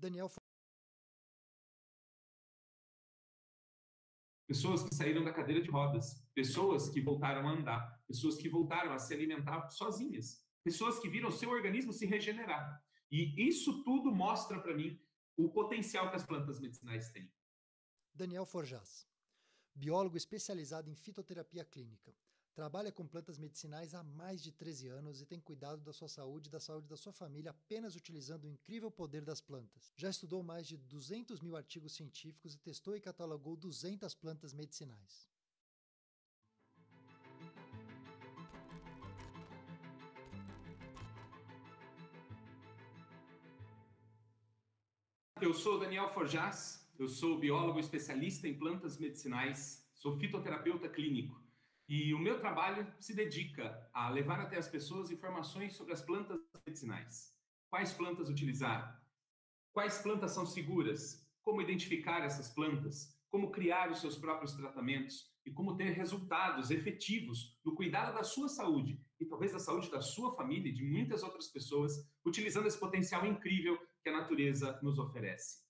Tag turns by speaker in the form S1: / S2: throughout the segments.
S1: Daniel,
S2: Pessoas que saíram da cadeira de rodas, pessoas que voltaram a andar, pessoas que voltaram a se alimentar sozinhas, pessoas que viram seu organismo se regenerar. E isso tudo mostra para mim o potencial que as plantas medicinais têm.
S1: Daniel Forjas, biólogo especializado em fitoterapia clínica. Trabalha com plantas medicinais há mais de 13 anos e tem cuidado da sua saúde e da saúde da sua família apenas utilizando o incrível poder das plantas. Já estudou mais de 200 mil artigos científicos e testou e catalogou 200 plantas medicinais.
S2: Eu sou Daniel Forjas, eu sou biólogo especialista em plantas medicinais, sou fitoterapeuta clínico e o meu trabalho se dedica a levar até as pessoas informações sobre as plantas medicinais. Quais plantas utilizar? Quais plantas são seguras? Como identificar essas plantas? Como criar os seus próprios tratamentos? E como ter resultados efetivos no cuidado da sua saúde e talvez da saúde da sua família e de muitas outras pessoas, utilizando esse potencial incrível que a natureza nos oferece.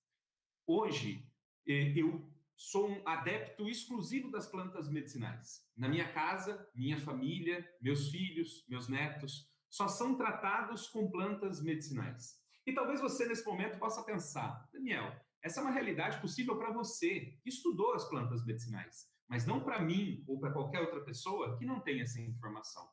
S2: Hoje, eu sou um adepto exclusivo das plantas medicinais. Na minha casa, minha família, meus filhos, meus netos, só são tratados com plantas medicinais. E talvez você, nesse momento, possa pensar, Daniel, essa é uma realidade possível para você, que estudou as plantas medicinais, mas não para mim ou para qualquer outra pessoa que não tem essa informação.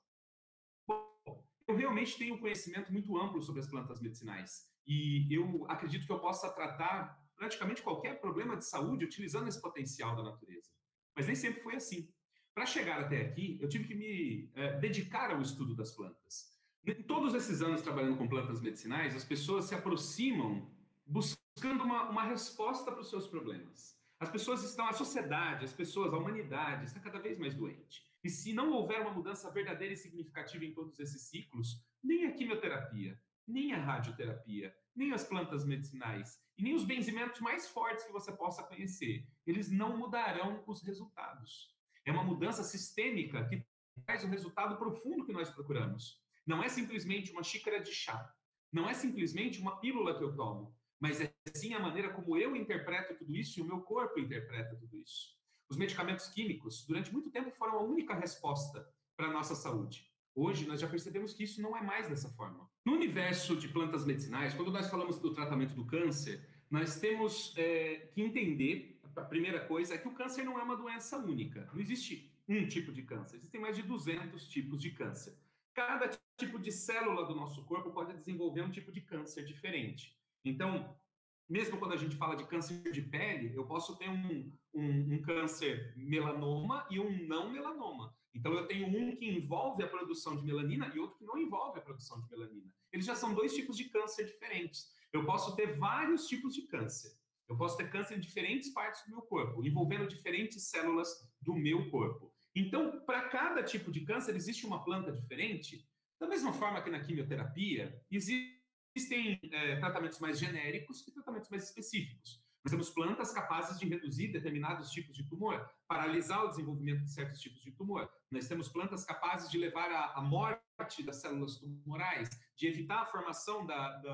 S2: Bom, eu realmente tenho um conhecimento muito amplo sobre as plantas medicinais e eu acredito que eu possa tratar praticamente qualquer problema de saúde utilizando esse potencial da natureza. Mas nem sempre foi assim. Para chegar até aqui, eu tive que me dedicar ao estudo das plantas. Em todos esses anos trabalhando com plantas medicinais, as pessoas se aproximam buscando uma resposta para os seus problemas. As pessoas estão, a sociedade, as pessoas, a humanidade está cada vez mais doente. E se não houver uma mudança verdadeira e significativa em todos esses ciclos, nem a quimioterapia, nem a radioterapia, nem as plantas medicinais e nem os benzimentos mais fortes que você possa conhecer, eles não mudarão os resultados. É uma mudança sistêmica que traz o resultado profundo que nós procuramos. Não é simplesmente uma xícara de chá, não é simplesmente uma pílula que eu tomo, mas é sim a maneira como eu interpreto tudo isso e o meu corpo interpreta tudo isso. Os medicamentos químicos, durante muito tempo, foram a única resposta para a nossa saúde. Hoje, nós já percebemos que isso não é mais dessa forma. No universo de plantas medicinais, quando nós falamos do tratamento do câncer, nós temos que entender, a primeira coisa, é que o câncer não é uma doença única. Não existe um tipo de câncer, existem mais de 200 tipos de câncer. Cada tipo de célula do nosso corpo pode desenvolver um tipo de câncer diferente. Então, mesmo quando a gente fala de câncer de pele, eu posso ter um câncer melanoma e um não melanoma. Então, eu tenho um que envolve a produção de melanina e outro que não envolve a produção de melanina. Eles já são dois tipos de câncer diferentes. Eu posso ter vários tipos de câncer. Eu posso ter câncer em diferentes partes do meu corpo, envolvendo diferentes células do meu corpo. Então, para cada tipo de câncer, existe uma planta diferente. Da mesma forma que na quimioterapia, existem tratamentos mais genéricos e tratamentos mais específicos. Nós temos plantas capazes de reduzir determinados tipos de tumor, paralisar o desenvolvimento de certos tipos de tumor. Nós temos plantas capazes de levar à morte das células tumorais, de evitar a formação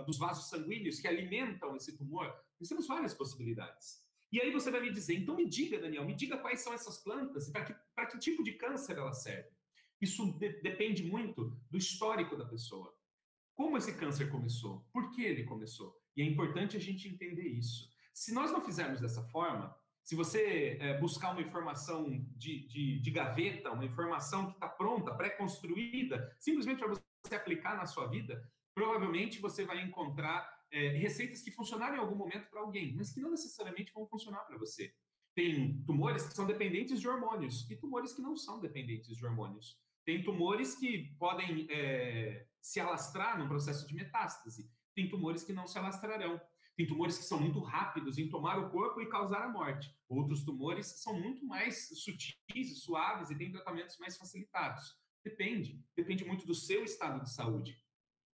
S2: dos vasos sanguíneos que alimentam esse tumor. Nós temos várias possibilidades. E aí você vai me dizer, então me diga, Daniel, me diga quais são essas plantas e para que tipo de câncer elas servem. Isso depende muito do histórico da pessoa. Como esse câncer começou? Por que ele começou? E é importante a gente entender isso. Se nós não fizermos dessa forma, se você buscar uma informação de gaveta, uma informação que está pronta, pré-construída, simplesmente para você aplicar na sua vida, provavelmente você vai encontrar receitas que funcionaram em algum momento para alguém, mas que não necessariamente vão funcionar para você. Tem tumores que são dependentes de hormônios e tumores que não são dependentes de hormônios. Tem tumores que podem se alastrar no processo de metástase. Tem tumores que não se alastrarão. Tem tumores que são muito rápidos em tomar o corpo e causar a morte. Outros tumores são muito mais sutis e suaves e têm tratamentos mais facilitados. Depende. Depende muito do seu estado de saúde.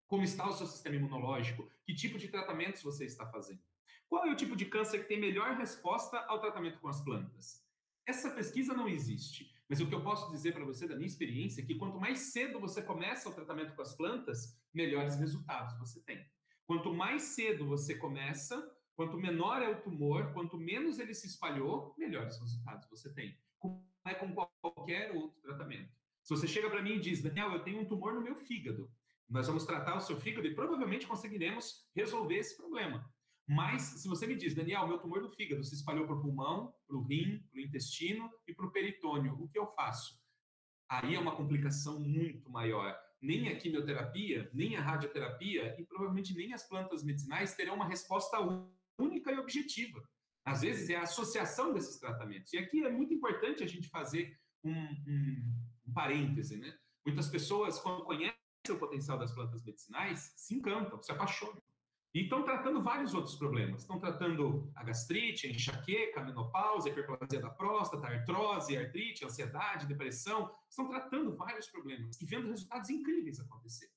S2: Como está o seu sistema imunológico? Que tipo de tratamentos você está fazendo? Qual é o tipo de câncer que tem melhor resposta ao tratamento com as plantas? Essa pesquisa não existe, mas o que eu posso dizer para você da minha experiência é que quanto mais cedo você começa o tratamento com as plantas, melhores resultados você tem. Quanto mais cedo você começa, Quanto menor é o tumor, quanto menos ele se espalhou, melhores resultados você tem. Como é com qualquer outro tratamento. Se você chega para mim e diz, Daniel, eu tenho um tumor no meu fígado, nós vamos tratar o seu fígado e provavelmente conseguiremos resolver esse problema. Mas se você me diz, Daniel, meu tumor do fígado se espalhou para o pulmão, para o rim, para o intestino e para o peritônio, o que eu faço? Aí é uma complicação muito maior. Nem a quimioterapia, nem a radioterapia e provavelmente nem as plantas medicinais terão uma resposta única e objetiva. Às vezes é a associação desses tratamentos. E aqui é muito importante a gente fazer um parêntese, né? Muitas pessoas, quando conhecem o potencial das plantas medicinais, se encantam, se apaixonam. E estão tratando vários outros problemas. Estão tratando a gastrite, a enxaqueca, a menopausa, a hiperplasia da próstata, a artrose, a artrite, a ansiedade, a depressão. Estão tratando vários problemas e vendo resultados incríveis acontecer.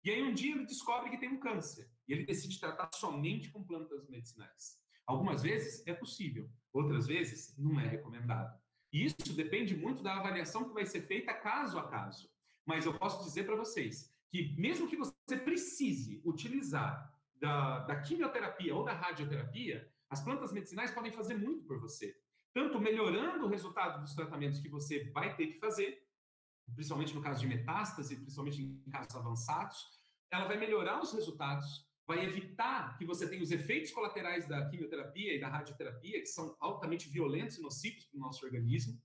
S2: E aí um dia ele descobre que tem um câncer e ele decide tratar somente com plantas medicinais. Algumas vezes é possível, outras vezes não é recomendado. E isso depende muito da avaliação que vai ser feita caso a caso. Mas eu posso dizer para vocês que mesmo que você precise utilizar da quimioterapia ou da radioterapia, as plantas medicinais podem fazer muito por você. Tanto melhorando o resultado dos tratamentos que você vai ter que fazer, principalmente no caso de metástase, principalmente em casos avançados, ela vai melhorar os resultados, vai evitar que você tenha os efeitos colaterais da quimioterapia e da radioterapia, que são altamente violentos e nocivos para o nosso organismo,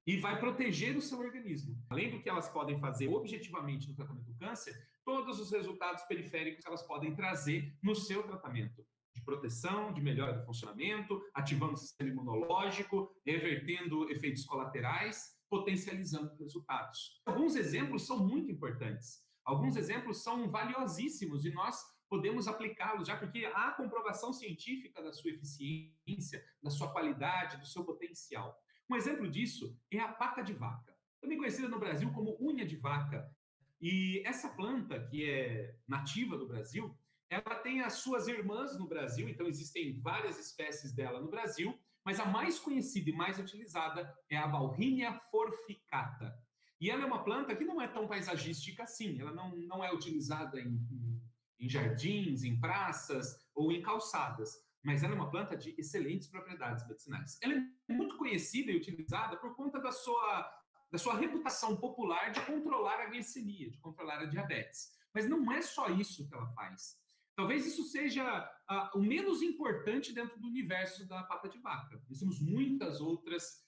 S2: e vai proteger o seu organismo. Além do que elas podem fazer objetivamente no tratamento do câncer, todos os resultados periféricos que elas podem trazer no seu tratamento, de proteção, de melhora do funcionamento, ativando o sistema imunológico, revertendo efeitos colaterais, potencializando resultados. Alguns exemplos são muito importantes. Alguns exemplos são valiosíssimos e nós podemos aplicá-los já porque há comprovação científica da sua eficiência, da sua qualidade, do seu potencial. Um exemplo disso é a pata de vaca, também conhecida no Brasil como unha de vaca. E essa planta, que é nativa do Brasil, ela tem as suas irmãs no Brasil, então existem várias espécies dela no Brasil, mas a mais conhecida e mais utilizada é a Bauhinia forficata. E ela é uma planta que não é tão paisagística assim, ela não é utilizada em jardins, em praças ou em calçadas, mas ela é uma planta de excelentes propriedades medicinais. Ela é muito conhecida e utilizada por conta da sua reputação popular de controlar a glicemia, de controlar a diabetes. Mas não é só isso que ela faz. Talvez isso seja o menos importante dentro do universo da pata de vaca. Nós temos muitas outras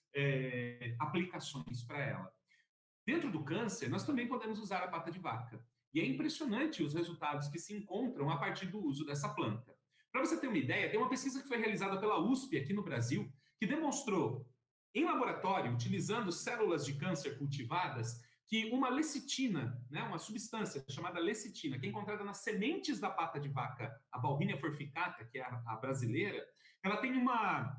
S2: aplicações para ela. Dentro do câncer, nós também podemos usar a pata de vaca. E é impressionante os resultados que se encontram a partir do uso dessa planta. Para você ter uma ideia, tem uma pesquisa que foi realizada pela USP aqui no Brasil, que demonstrou, em laboratório, utilizando células de câncer cultivadas, que uma lecitina, né, uma substância chamada lecitina, que é encontrada nas sementes da pata de vaca, a Bauhinia forficata, que é a brasileira, ela tem uma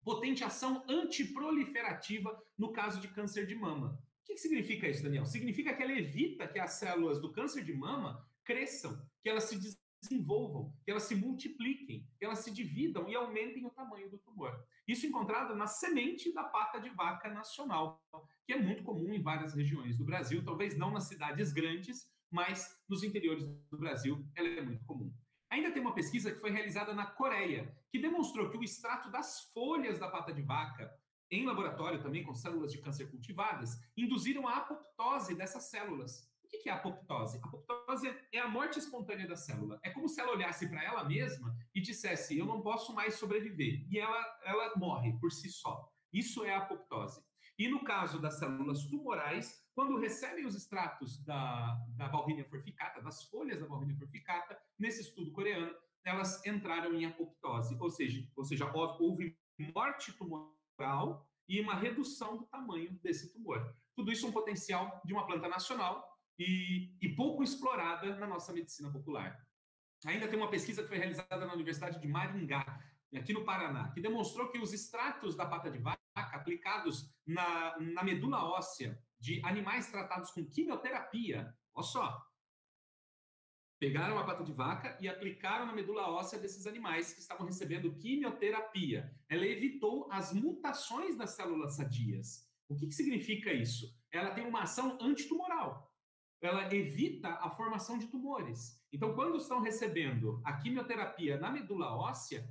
S2: potente ação antiproliferativa no caso de câncer de mama. O que significa isso, Daniel? Significa que ela evita que as células do câncer de mama cresçam, que elas se desenvolvam, que elas se multipliquem, que elas se dividam e aumentem o tamanho do tumor. Isso encontrado na semente da pata de vaca nacional, que é muito comum em várias regiões do Brasil, talvez não nas cidades grandes, mas nos interiores do Brasil ela é muito comum. Ainda tem uma pesquisa que foi realizada na Coreia, que demonstrou que o extrato das folhas da pata de vaca, em laboratório também com células de câncer cultivadas, induziram a apoptose dessas células. O que é a apoptose? A apoptose é a morte espontânea da célula. É como se ela olhasse para ela mesma e dissesse, eu não posso mais sobreviver. E ela morre por si só. Isso é a apoptose. E no caso das células tumorais, quando recebem os extratos da Bauhinia forficata, das folhas da Bauhinia forficata, nesse estudo coreano, elas entraram em apoptose. Ou seja, houve morte tumoral e uma redução do tamanho desse tumor. Tudo isso é um potencial de uma planta nacional e pouco explorada na nossa medicina popular. Ainda tem uma pesquisa que foi realizada na Universidade de Maringá, aqui no Paraná, que demonstrou que os extratos da pata de vaca aplicados na medula óssea de animais tratados com quimioterapia, olha só, pegaram a pata de vaca e aplicaram na medula óssea desses animais que estavam recebendo quimioterapia. Ela evitou as mutações das células sadias. O que significa isso? Ela tem uma ação antitumoral. ela evita a formação de tumores. Então, quando estão recebendo a quimioterapia na medula óssea,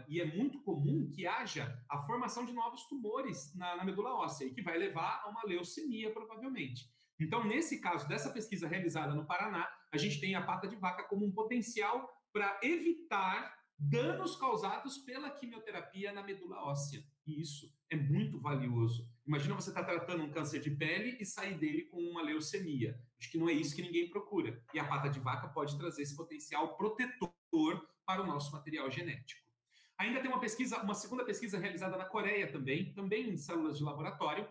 S2: e é muito comum que haja a formação de novos tumores na medula óssea, e que vai levar a uma leucemia, provavelmente. Então, nesse caso, dessa pesquisa realizada no Paraná, a gente tem a pata de vaca como um potencial para evitar danos causados pela quimioterapia na medula óssea. E isso é muito valioso. Imagina você estar tratando um câncer de pele e sair dele com uma leucemia. Acho que não é isso que ninguém procura. E a pata de vaca pode trazer esse potencial protetor para o nosso material genético. Ainda tem uma segunda pesquisa realizada na Coreia também em células de laboratório,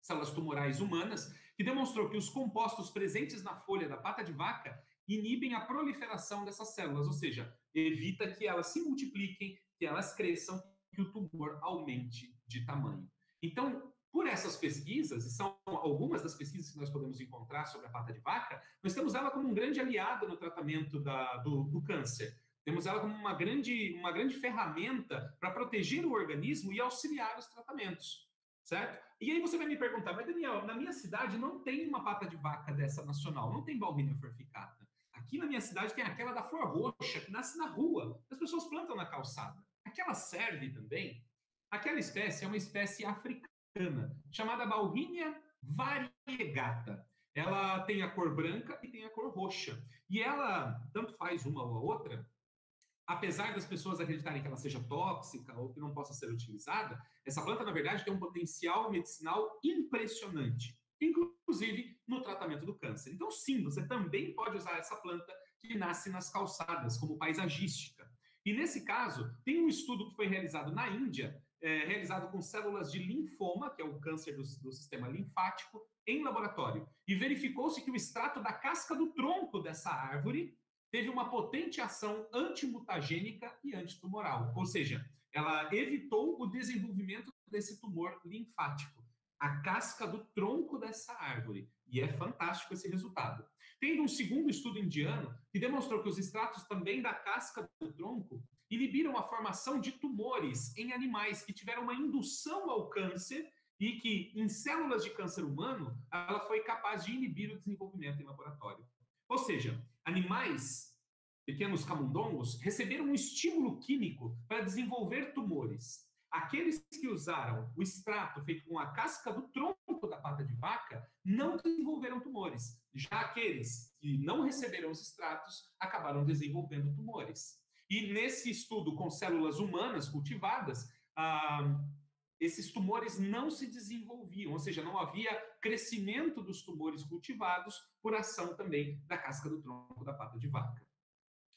S2: células tumorais humanas, que demonstrou que os compostos presentes na folha da pata de vaca inibem a proliferação dessas células, ou seja, evita que elas se multipliquem, que elas cresçam, que o tumor aumente de tamanho. Então, por essas pesquisas, e são algumas das pesquisas que nós podemos encontrar sobre a pata de vaca, nós temos ela como um grande aliado no tratamento do câncer. Temos ela como uma grande ferramenta para proteger o organismo e auxiliar os tratamentos, certo? E aí você vai me perguntar, mas Daniel, na minha cidade não tem uma pata de vaca dessa nacional, não tem Bauhinia furficata. Aqui na minha cidade tem aquela da flor roxa, que nasce na rua, as pessoas plantam na calçada. Aquela serve também? Aquela espécie é uma espécie africana, chamada Bauhinia variegata. Ela tem a cor branca e tem a cor roxa. E ela, tanto faz uma ou a outra, apesar das pessoas acreditarem que ela seja tóxica ou que não possa ser utilizada, essa planta, na verdade, tem um potencial medicinal impressionante, inclusive no tratamento do câncer. Então, sim, você também pode usar essa planta que nasce nas calçadas, como paisagística. E nesse caso, tem um estudo que foi realizado na Índia, realizado com células de linfoma, que é o câncer do sistema linfático, em laboratório. E verificou-se que o extrato da casca do tronco dessa árvore teve uma potente ação antimutagênica e antitumoral, ou seja, ela evitou o desenvolvimento desse tumor linfático, a casca do tronco dessa árvore, e é fantástico esse resultado. Tem um segundo estudo indiano que demonstrou que os extratos também da casca do tronco inibiram a formação de tumores em animais que tiveram uma indução ao câncer e que, em células de câncer humano, ela foi capaz de inibir o desenvolvimento em laboratório. Ou seja, animais, pequenos camundongos, receberam um estímulo químico para desenvolver tumores. Aqueles que usaram o extrato feito com a casca do tronco da pata de vaca não desenvolveram tumores. Já aqueles que não receberam os extratos acabaram desenvolvendo tumores. E nesse estudo com células humanas cultivadas, esses tumores não se desenvolviam, ou seja, não havia crescimento dos tumores cultivados por ação também da casca do tronco da pata de vaca.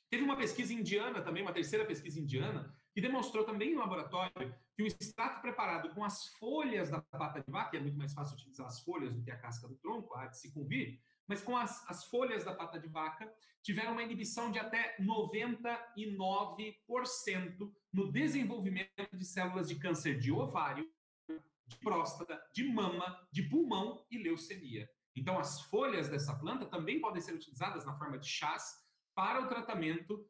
S2: Teve uma pesquisa indiana também, uma terceira pesquisa indiana, que demonstrou também no laboratório que o extrato preparado com as folhas da pata de vaca, que é muito mais fácil utilizar as folhas do que a casca do tronco, há de se convir, mas com as folhas da pata de vaca, tiveram uma inibição de até 99% no desenvolvimento de células de câncer de ovário, de próstata, de mama, de pulmão e leucemia. Então, as folhas dessa planta também podem ser utilizadas na forma de chás para o tratamento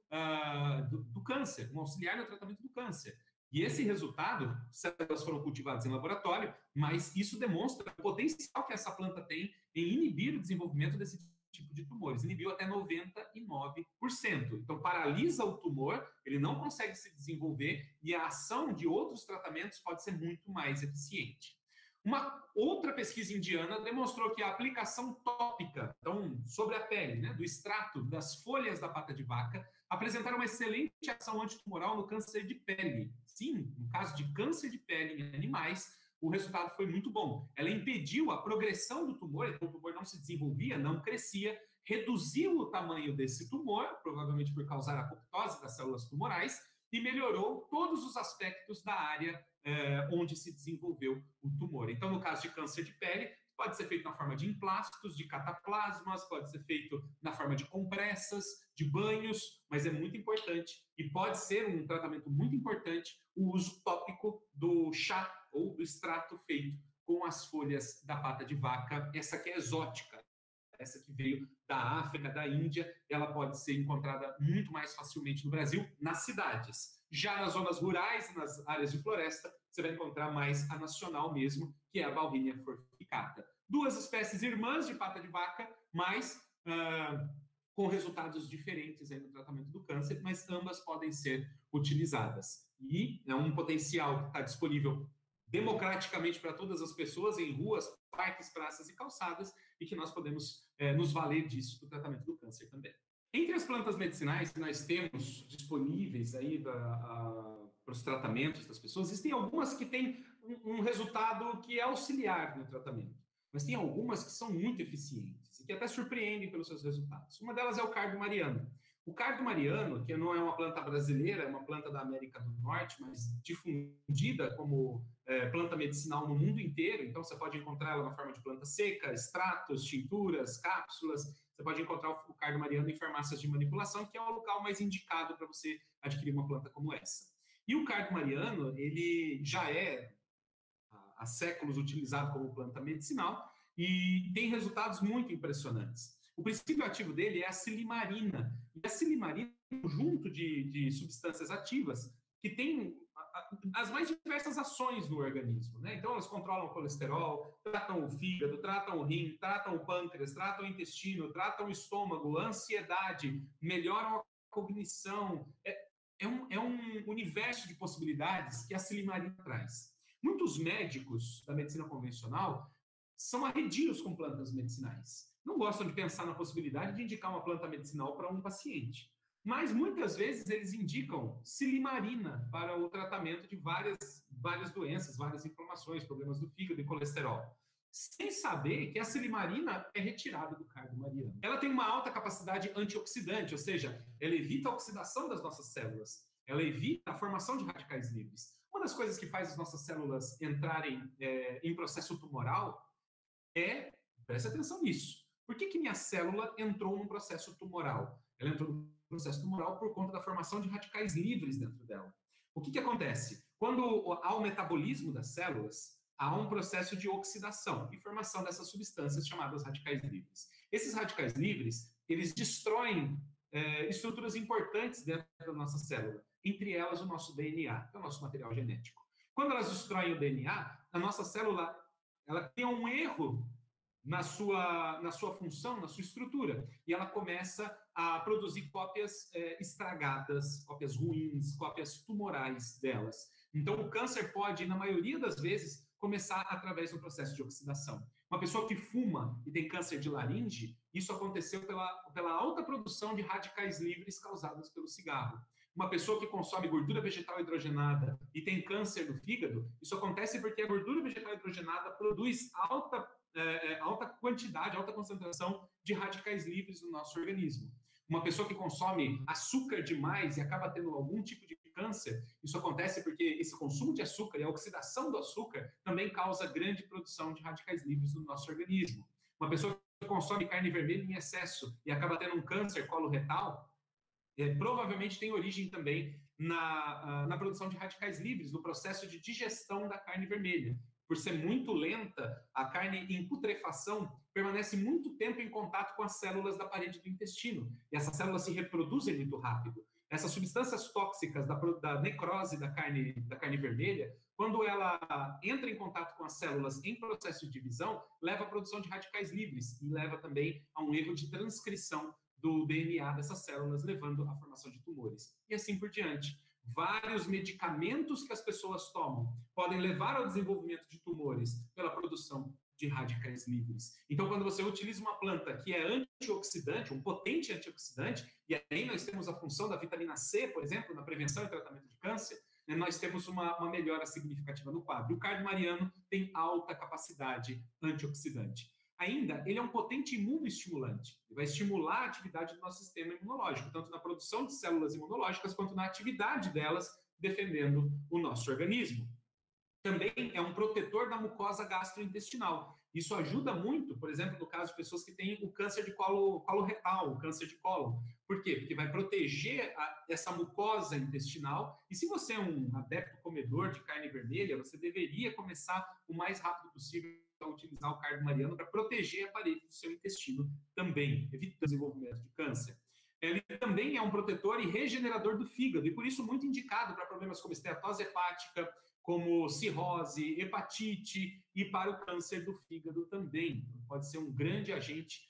S2: do câncer, um auxiliar no tratamento do câncer. E esse resultado, células foram cultivadas em laboratório, mas isso demonstra o potencial que essa planta tem em inibir o desenvolvimento desse tipo de tumores. Inibiu até 99%. Então, paralisa o tumor, ele não consegue se desenvolver e a ação de outros tratamentos pode ser muito mais eficiente. Uma outra pesquisa indiana demonstrou que a aplicação tópica, então, sobre a pele, né, do extrato das folhas da pata de vaca, apresentaram uma excelente ação antitumoral no câncer de pele. Sim, no caso de câncer de pele em animais, o resultado foi muito bom. Ela impediu a progressão do tumor, então o tumor não se desenvolvia, não crescia, reduziu o tamanho desse tumor, provavelmente por causar a apoptose das células tumorais, e melhorou todos os aspectos da área onde se desenvolveu o tumor. Então, no caso de câncer de pele, pode ser feito na forma de emplásticos, de cataplasmas, pode ser feito na forma de compressas, de banhos, mas é muito importante e pode ser um tratamento muito importante o uso tópico do chá ou do extrato feito com as folhas da pata de vaca, essa que é exótica, essa que veio da África, da Índia, ela pode ser encontrada muito mais facilmente no Brasil, nas cidades. Já nas zonas rurais, nas áreas de floresta, você vai encontrar mais a nacional mesmo, que é a Bauhinia furficata. duas espécies irmãs de pata de vaca, mas com resultados diferentes aí no tratamento do câncer, mas ambas podem ser utilizadas. E é um potencial que está disponível democraticamente para todas as pessoas, em ruas, parques, praças e calçadas, e que nós podemos nos valer disso para o tratamento do câncer também. Entre as plantas medicinais que nós temos disponíveis aí para os tratamentos das pessoas, existem algumas que têm um resultado que é auxiliar no tratamento, mas tem algumas que são muito eficientes e que até surpreendem pelos seus resultados. Uma delas é o cardo mariano. O cardo mariano, que não é uma planta brasileira, é uma planta da América do Norte, mas difundida como planta medicinal no mundo inteiro, então você pode encontrar ela na forma de planta seca, extratos, tinturas, cápsulas. Você pode encontrar o cardo mariano em farmácias de manipulação, que é o local mais indicado para você adquirir uma planta como essa. E o cardo mariano, ele já é há séculos utilizado como planta medicinal e tem resultados muito impressionantes. O princípio ativo dele é a silimarina. E a silimarina é um conjunto de substâncias ativas que tem as mais diversas ações no organismo, né? Então, elas controlam o colesterol, tratam o fígado, tratam o rim, tratam o pâncreas, tratam o intestino, tratam o estômago, a ansiedade, melhoram a cognição. É um universo de possibilidades que a silimarina traz. Muitos médicos da medicina convencional são arredios com plantas medicinais. Não gostam de pensar na possibilidade de indicar uma planta medicinal para um paciente. Mas muitas vezes eles indicam silimarina para o tratamento de várias doenças, várias inflamações, problemas do fígado e colesterol, sem saber que a silimarina é retirada do cardo mariano. Ela tem uma alta capacidade antioxidante, ou seja, ela evita a oxidação das nossas células, ela evita a formação de radicais livres. Uma das coisas que faz as nossas células entrarem em processo tumoral preste atenção nisso. Por que minha célula entrou num processo tumoral? Ela entrou num processo tumoral por conta da formação de radicais livres dentro dela. O que acontece? Quando há o metabolismo das células, há um processo de oxidação e formação dessas substâncias chamadas radicais livres. Esses radicais livres, eles destroem estruturas importantes dentro da nossa célula, entre elas o nosso DNA, que é o nosso material genético. Quando elas destroem o DNA, a nossa célula ela tem um erro na sua função, na sua estrutura, e ela começa a produzir cópias estragadas, cópias ruins, cópias tumorais delas. Então, o câncer pode, na maioria das vezes, começar através do processo de oxidação. Uma pessoa que fuma e tem câncer de laringe, isso aconteceu pela alta produção de radicais livres causados pelo cigarro. Uma pessoa que consome gordura vegetal hidrogenada e tem câncer do fígado, isso acontece porque a gordura vegetal hidrogenada produz alta quantidade, alta concentração de radicais livres no nosso organismo. Uma pessoa que consome açúcar demais e acaba tendo algum tipo de câncer, isso acontece porque esse consumo de açúcar e a oxidação do açúcar também causa grande produção de radicais livres no nosso organismo. Uma pessoa que consome carne vermelha em excesso e acaba tendo um câncer coloretal, provavelmente tem origem também na produção de radicais livres, no processo de digestão da carne vermelha. Por ser muito lenta, a carne em putrefação permanece muito tempo em contato com as células da parede do intestino, e essas células se reproduzem muito rápido. Essas substâncias tóxicas da necrose da carne vermelha, quando ela entra em contato com as células em processo de divisão, leva à produção de radicais livres e leva também a um erro de transcrição do DNA dessas células, levando à formação de tumores. E assim por diante. Vários medicamentos que as pessoas tomam podem levar ao desenvolvimento de tumores pela produção de radicais livres. Então, quando você utiliza uma planta que é antioxidante, um potente antioxidante, e aí nós temos a função da vitamina C, por exemplo, na prevenção e tratamento de câncer, nós temos uma melhora significativa no quadro. O cardo mariano tem alta capacidade antioxidante. Ainda, ele é um potente imunoestimulante. Ele vai estimular a atividade do nosso sistema imunológico, tanto na produção de células imunológicas, quanto na atividade delas, defendendo o nosso organismo. Também é um protetor da mucosa gastrointestinal. Isso ajuda muito, por exemplo, no caso de pessoas que têm o câncer de colo retal, o câncer de cólon. Por quê? Porque vai proteger essa mucosa intestinal. E se você é um adepto comedor de carne vermelha, você deveria começar o mais rápido possível a utilizar o cardo mariano para proteger a parede do seu intestino também, evitando o desenvolvimento de câncer. Ele também é um protetor e regenerador do fígado, e por isso muito indicado para problemas como esteatose hepática, como cirrose, hepatite e para o câncer do fígado também. Pode ser um grande agente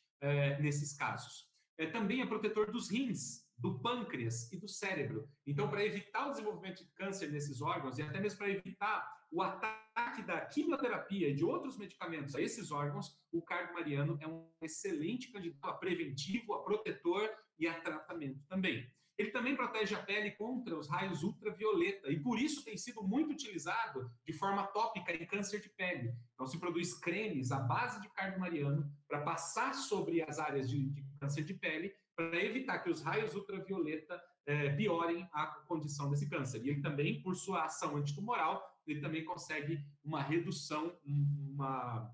S2: nesses casos. Também é protetor dos rins, do pâncreas e do cérebro. Então, para evitar o desenvolvimento de câncer nesses órgãos e até mesmo para evitar o ataque da quimioterapia e de outros medicamentos a esses órgãos, o cardo-mariano é um excelente candidato a preventivo, a protetor e a tratamento também. Ele também protege a pele contra os raios ultravioleta e por isso tem sido muito utilizado de forma tópica em câncer de pele. Então se produz cremes à base de cardo-mariano para passar sobre as áreas de câncer de pele para evitar que os raios ultravioleta piorem a condição desse câncer. E ele também, por sua ação antitumoral, ele também consegue uma redução, uma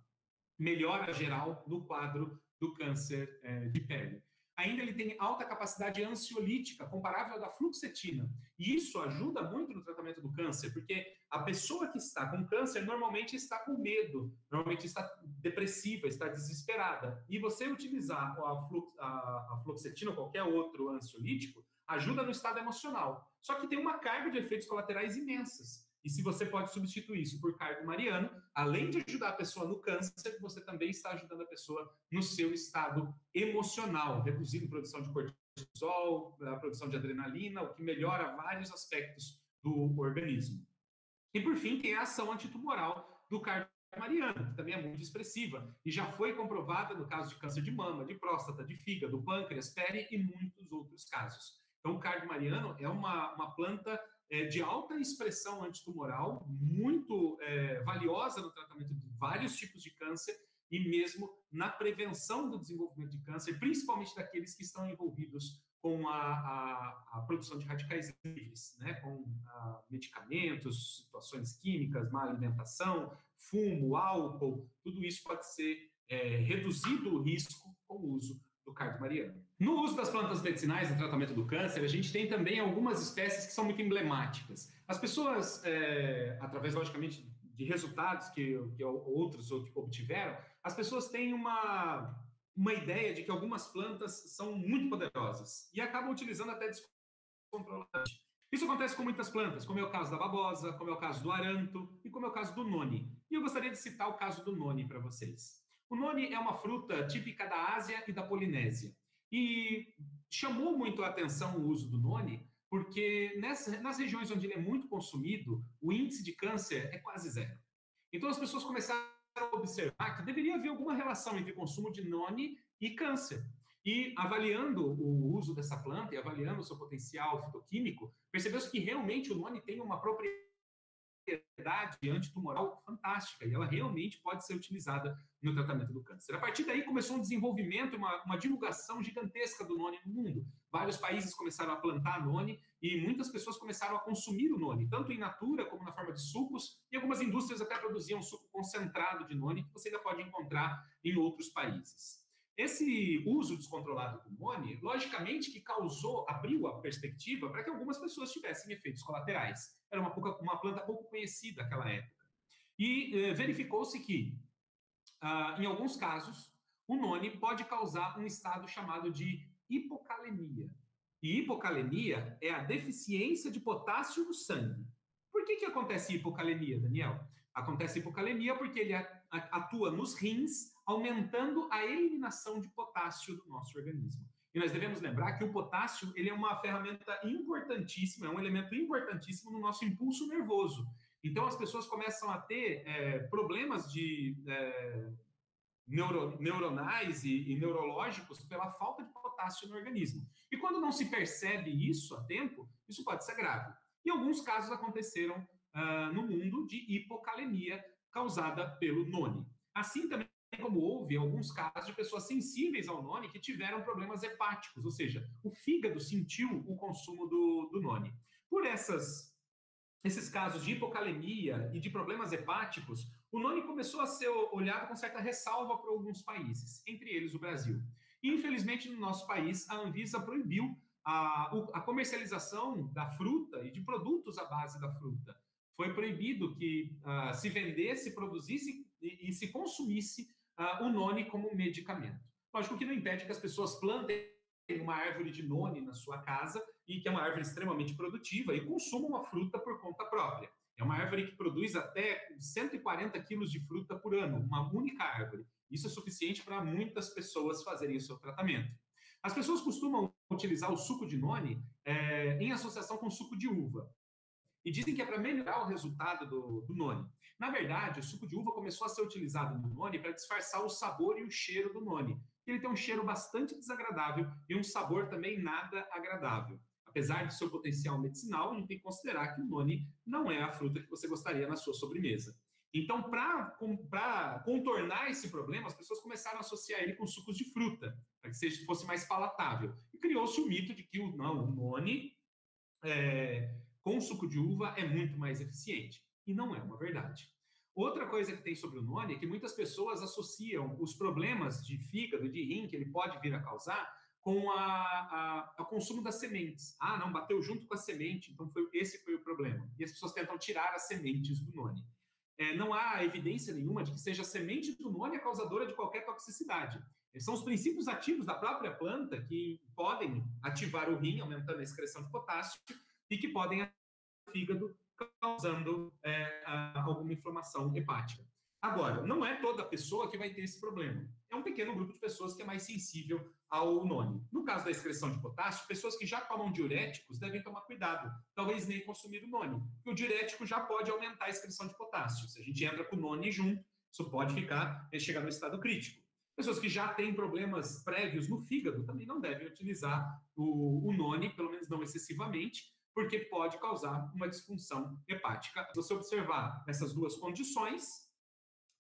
S2: melhora geral no quadro do câncer de pele. Ainda ele tem alta capacidade ansiolítica, comparável à da fluoxetina. E isso ajuda muito no tratamento do câncer, porque a pessoa que está com câncer normalmente está com medo, normalmente está depressiva, está desesperada. E você utilizar a fluoxetina ou qualquer outro ansiolítico ajuda no estado emocional. Só que tem uma carga de efeitos colaterais imensas. E se você pode substituir isso por cardo-mariano, além de ajudar a pessoa no câncer, você também está ajudando a pessoa no seu estado emocional, reduzindo a produção de cortisol, a produção de adrenalina, o que melhora vários aspectos do organismo. E, por fim, tem a ação antitumoral do cardo-mariano, que também é muito expressiva, e já foi comprovada no caso de câncer de mama, de próstata, de fígado, pâncreas, pele e muitos outros casos. Então, o cardo-mariano é uma planta de alta expressão antitumoral, muito valiosa no tratamento de vários tipos de câncer e mesmo na prevenção do desenvolvimento de câncer, principalmente daqueles que estão envolvidos com a produção de radicais livres, né? Com medicamentos, situações químicas, má alimentação, fumo, álcool, tudo isso pode ser reduzido o risco com o uso do cardo-mariano. No uso das plantas medicinais no tratamento do câncer, a gente tem também algumas espécies que são muito emblemáticas. As pessoas, através, logicamente, de resultados que outros obtiveram, as pessoas têm uma ideia de que algumas plantas são muito poderosas e acabam utilizando até descontroladamente. Isso acontece com muitas plantas, como é o caso da babosa, como é o caso do aranto e como é o caso do noni. E eu gostaria de citar o caso do noni para vocês. O noni é uma fruta típica da Ásia e da Polinésia. E chamou muito a atenção o uso do noni, porque nas regiões onde ele é muito consumido, o índice de câncer é quase zero. Então as pessoas começaram a observar que deveria haver alguma relação entre o consumo de noni e câncer. E avaliando o uso dessa planta e avaliando o seu potencial fitoquímico, percebeu-se que realmente o noni tem uma propriedade antitumoral fantástica e ela realmente pode ser utilizada no tratamento do câncer. A partir daí começou um desenvolvimento, uma divulgação gigantesca do noni no mundo. Vários países começaram a plantar noni e muitas pessoas começaram a consumir o noni, tanto in natura como na forma de sucos, e algumas indústrias até produziam suco concentrado de noni que você ainda pode encontrar em outros países. Esse uso descontrolado do noni, logicamente que abriu a perspectiva para que algumas pessoas tivessem efeitos colaterais. Era uma planta pouco conhecida naquela época. E verificou-se que, em alguns casos, o noni pode causar um estado chamado de hipocalemia. E hipocalemia é a deficiência de potássio no sangue. Por que acontece hipocalemia, Daniel? Acontece hipocalemia porque ele atua nos rins, aumentando a eliminação de potássio do nosso organismo. E nós devemos lembrar que o potássio ele é uma ferramenta importantíssima, é um elemento importantíssimo no nosso impulso nervoso. Então as pessoas começam a ter problemas de neuronais e neurológicos pela falta de potássio no organismo. E quando não se percebe isso a tempo, isso pode ser grave. E alguns casos aconteceram no mundo de hipocalemia causada pelo noni. Assim também como houve alguns casos de pessoas sensíveis ao noni que tiveram problemas hepáticos, ou seja, o fígado sentiu o consumo do noni. Por esses casos de hipocalemia e de problemas hepáticos, o noni começou a ser olhado com certa ressalva por alguns países, entre eles o Brasil. E, infelizmente, no nosso país, a Anvisa proibiu a comercialização da fruta e de produtos à base da fruta. Foi proibido que se vendesse, produzisse e se consumisse o noni como medicamento. Lógico que não impede que as pessoas plantem uma árvore de noni na sua casa, e que é uma árvore extremamente produtiva, e consumam a fruta por conta própria. É uma árvore que produz até 140 quilos de fruta por ano, uma única árvore. Isso é suficiente para muitas pessoas fazerem o seu tratamento. As pessoas costumam utilizar o suco de noni em associação com suco de uva. E dizem que é para melhorar o resultado do noni. Na verdade, o suco de uva começou a ser utilizado no noni para disfarçar o sabor e o cheiro do noni. Ele tem um cheiro bastante desagradável e um sabor também nada agradável. Apesar de seu potencial medicinal, a gente tem que considerar que o noni não é a fruta que você gostaria na sua sobremesa. Então, para contornar esse problema, as pessoas começaram a associar ele com sucos de fruta, para que fosse mais palatável. E criou-se o mito de que o noni com suco de uva é muito mais eficiente. E não é uma verdade. Outra coisa que tem sobre o noni é que muitas pessoas associam os problemas de fígado, de rim, que ele pode vir a causar, com o consumo das sementes. Ah, não, bateu junto com a semente, então esse foi o problema. E as pessoas tentam tirar as sementes do noni. Não há evidência nenhuma de que seja a semente do noni a causadora de qualquer toxicidade. São os princípios ativos da própria planta que podem ativar o rim, aumentando a excreção de potássio, e que podem ativar o fígado, causando alguma inflamação hepática. Agora, não é toda pessoa que vai ter esse problema. É um pequeno grupo de pessoas que é mais sensível ao noni. No caso da excreção de potássio, pessoas que já tomam diuréticos devem tomar cuidado. Talvez nem consumir o noni, porque o diurético já pode aumentar a excreção de potássio. Se a gente entra com o noni junto, isso pode chegar no estado crítico. Pessoas que já têm problemas prévios no fígado também não devem utilizar o noni, pelo menos não excessivamente, porque pode causar uma disfunção hepática. Se você observar essas duas condições,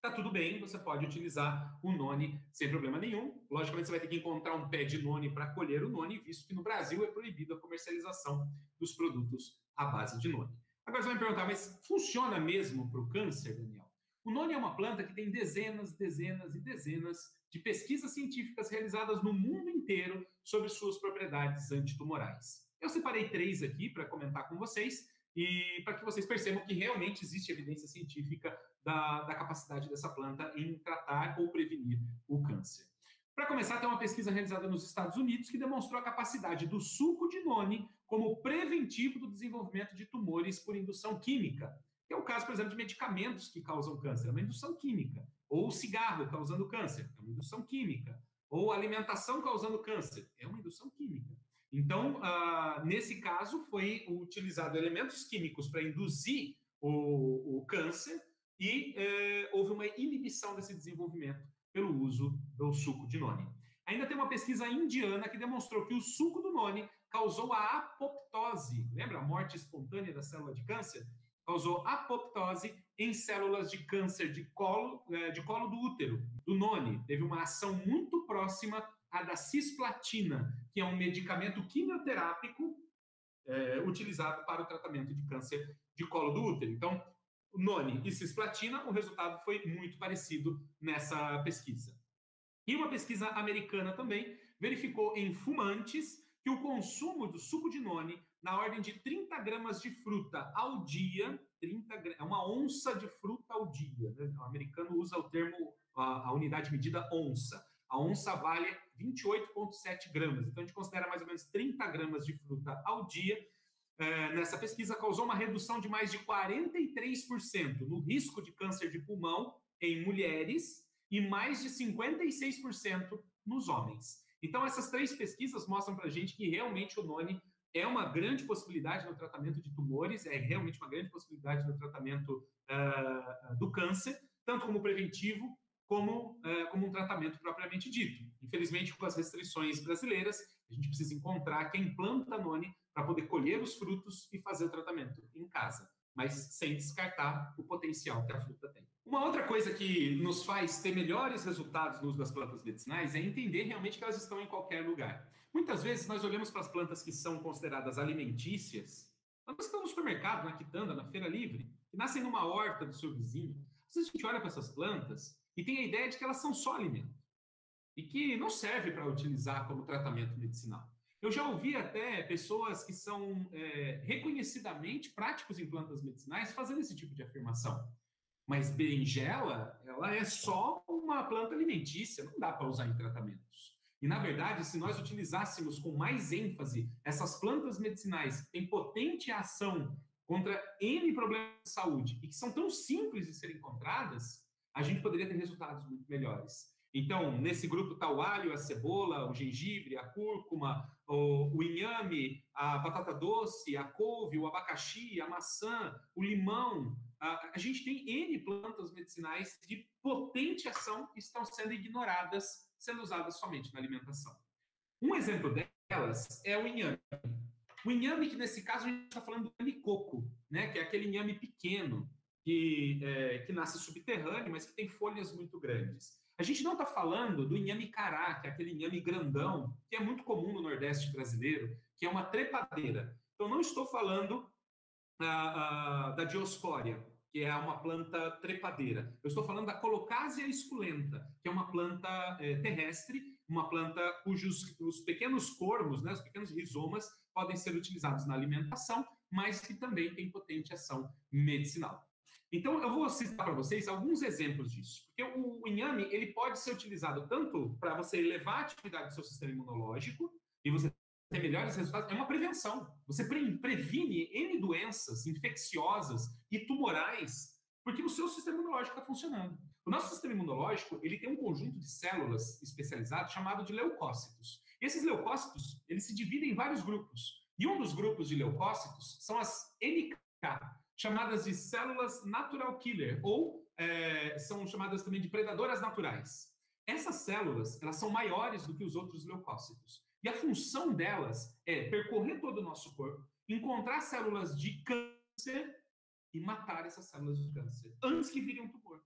S2: tá tudo bem, você pode utilizar o noni sem problema nenhum. Logicamente, você vai ter que encontrar um pé de noni para colher o noni, visto que no Brasil é proibida a comercialização dos produtos à base de noni. Agora você vai me perguntar, mas funciona mesmo para o câncer, Daniel? O noni é uma planta que tem dezenas e dezenas de pesquisas científicas realizadas no mundo inteiro sobre suas propriedades antitumorais. Eu separei 3 aqui para comentar com vocês e para que vocês percebam que realmente existe evidência científica da capacidade dessa planta em tratar ou prevenir o câncer. Para começar, tem uma pesquisa realizada nos Estados Unidos que demonstrou a capacidade do suco de noni como preventivo do desenvolvimento de tumores por indução química. Que é o caso, por exemplo, de medicamentos que causam câncer, é uma indução química. Ou cigarro causando câncer, é uma indução química. Ou alimentação causando câncer, é uma indução química. Então, nesse caso, foi utilizado elementos químicos para induzir o câncer e houve uma inibição desse desenvolvimento pelo uso do suco de noni. Ainda tem uma pesquisa indiana que demonstrou que o suco do noni causou a apoptose, lembra a morte espontânea da célula de câncer? Causou apoptose em células de câncer de colo do útero, do noni. Teve uma ação muito próxima à da cisplatina, que é um medicamento quimioterápico utilizado para o tratamento de câncer de colo do útero. Então, noni e cisplatina, o resultado foi muito parecido nessa pesquisa. E uma pesquisa americana também verificou em fumantes que o consumo do suco de noni na ordem de 30 gramas de fruta ao dia, é uma onça de fruta ao dia, né? O americano usa o termo, a unidade medida onça. A onça vale 28,7 gramas, então a gente considera mais ou menos 30 gramas de fruta ao dia. Nessa pesquisa causou uma redução de mais de 43% no risco de câncer de pulmão em mulheres e mais de 56% nos homens. Então, essas 3 pesquisas mostram para a gente que realmente o noni é uma grande possibilidade no tratamento de tumores, é realmente uma grande possibilidade no tratamento do câncer, tanto como preventivo, como um tratamento propriamente dito. Infelizmente, com as restrições brasileiras, a gente precisa encontrar quem planta noni para poder colher os frutos e fazer o tratamento em casa, mas sem descartar o potencial que a fruta tem. Uma outra coisa que nos faz ter melhores resultados no uso das plantas medicinais é entender realmente que elas estão em qualquer lugar. Muitas vezes nós olhamos para as plantas que são consideradas alimentícias, elas estão no supermercado, na quitanda, na feira livre, que nascem numa horta do seu vizinho. Às vezes a gente olha para essas plantas e tem a ideia de que elas são só alimento e que não serve para utilizar como tratamento medicinal. Eu já ouvi até pessoas que são reconhecidamente práticos em plantas medicinais fazendo esse tipo de afirmação. Mas berinjela, ela é só uma planta alimentícia, não dá para usar em tratamentos. E, na verdade, se nós utilizássemos com mais ênfase essas plantas medicinais que têm potente ação contra N problemas de saúde e que são tão simples de serem encontradas, a gente poderia ter resultados muito melhores. Então, nesse grupo está o alho, a cebola, o gengibre, a cúrcuma, o inhame, a batata doce, a couve, o abacaxi, a maçã, o limão. A gente tem N plantas medicinais de potente ação que estão sendo ignoradas, sendo usadas somente na alimentação. Um exemplo delas é o inhame. O inhame, que nesse caso a gente está falando do inhame coco, né? Que é aquele inhame pequeno, que nasce subterrâneo, mas que tem folhas muito grandes. A gente não está falando do inhame cará, que é aquele inhame grandão, que é muito comum no Nordeste brasileiro, que é uma trepadeira. Então, não estou falando da Dioscória, que é uma planta trepadeira. Eu estou falando da Colocasia esculenta, que é uma planta terrestre, uma planta cujos os pequenos cormos, né, os pequenos rizomas, podem ser utilizados na alimentação, mas que também tem potente ação medicinal. Então, eu vou citar para vocês alguns exemplos disso, porque o inhame ele pode ser utilizado tanto para você elevar a atividade do seu sistema imunológico e você ter melhores resultados, é uma prevenção. Você previne N doenças infecciosas e tumorais, porque o seu sistema imunológico está funcionando. O nosso sistema imunológico ele tem um conjunto de células especializadas chamado de leucócitos. E esses leucócitos eles se dividem em vários grupos. E um dos grupos de leucócitos são as NK, chamadas de células natural killer, ou são chamadas também de predadoras naturais. Essas células elas são maiores do que os outros leucócitos. E a função delas é percorrer todo o nosso corpo, encontrar células de câncer e matar essas células de câncer antes que virem um tumor.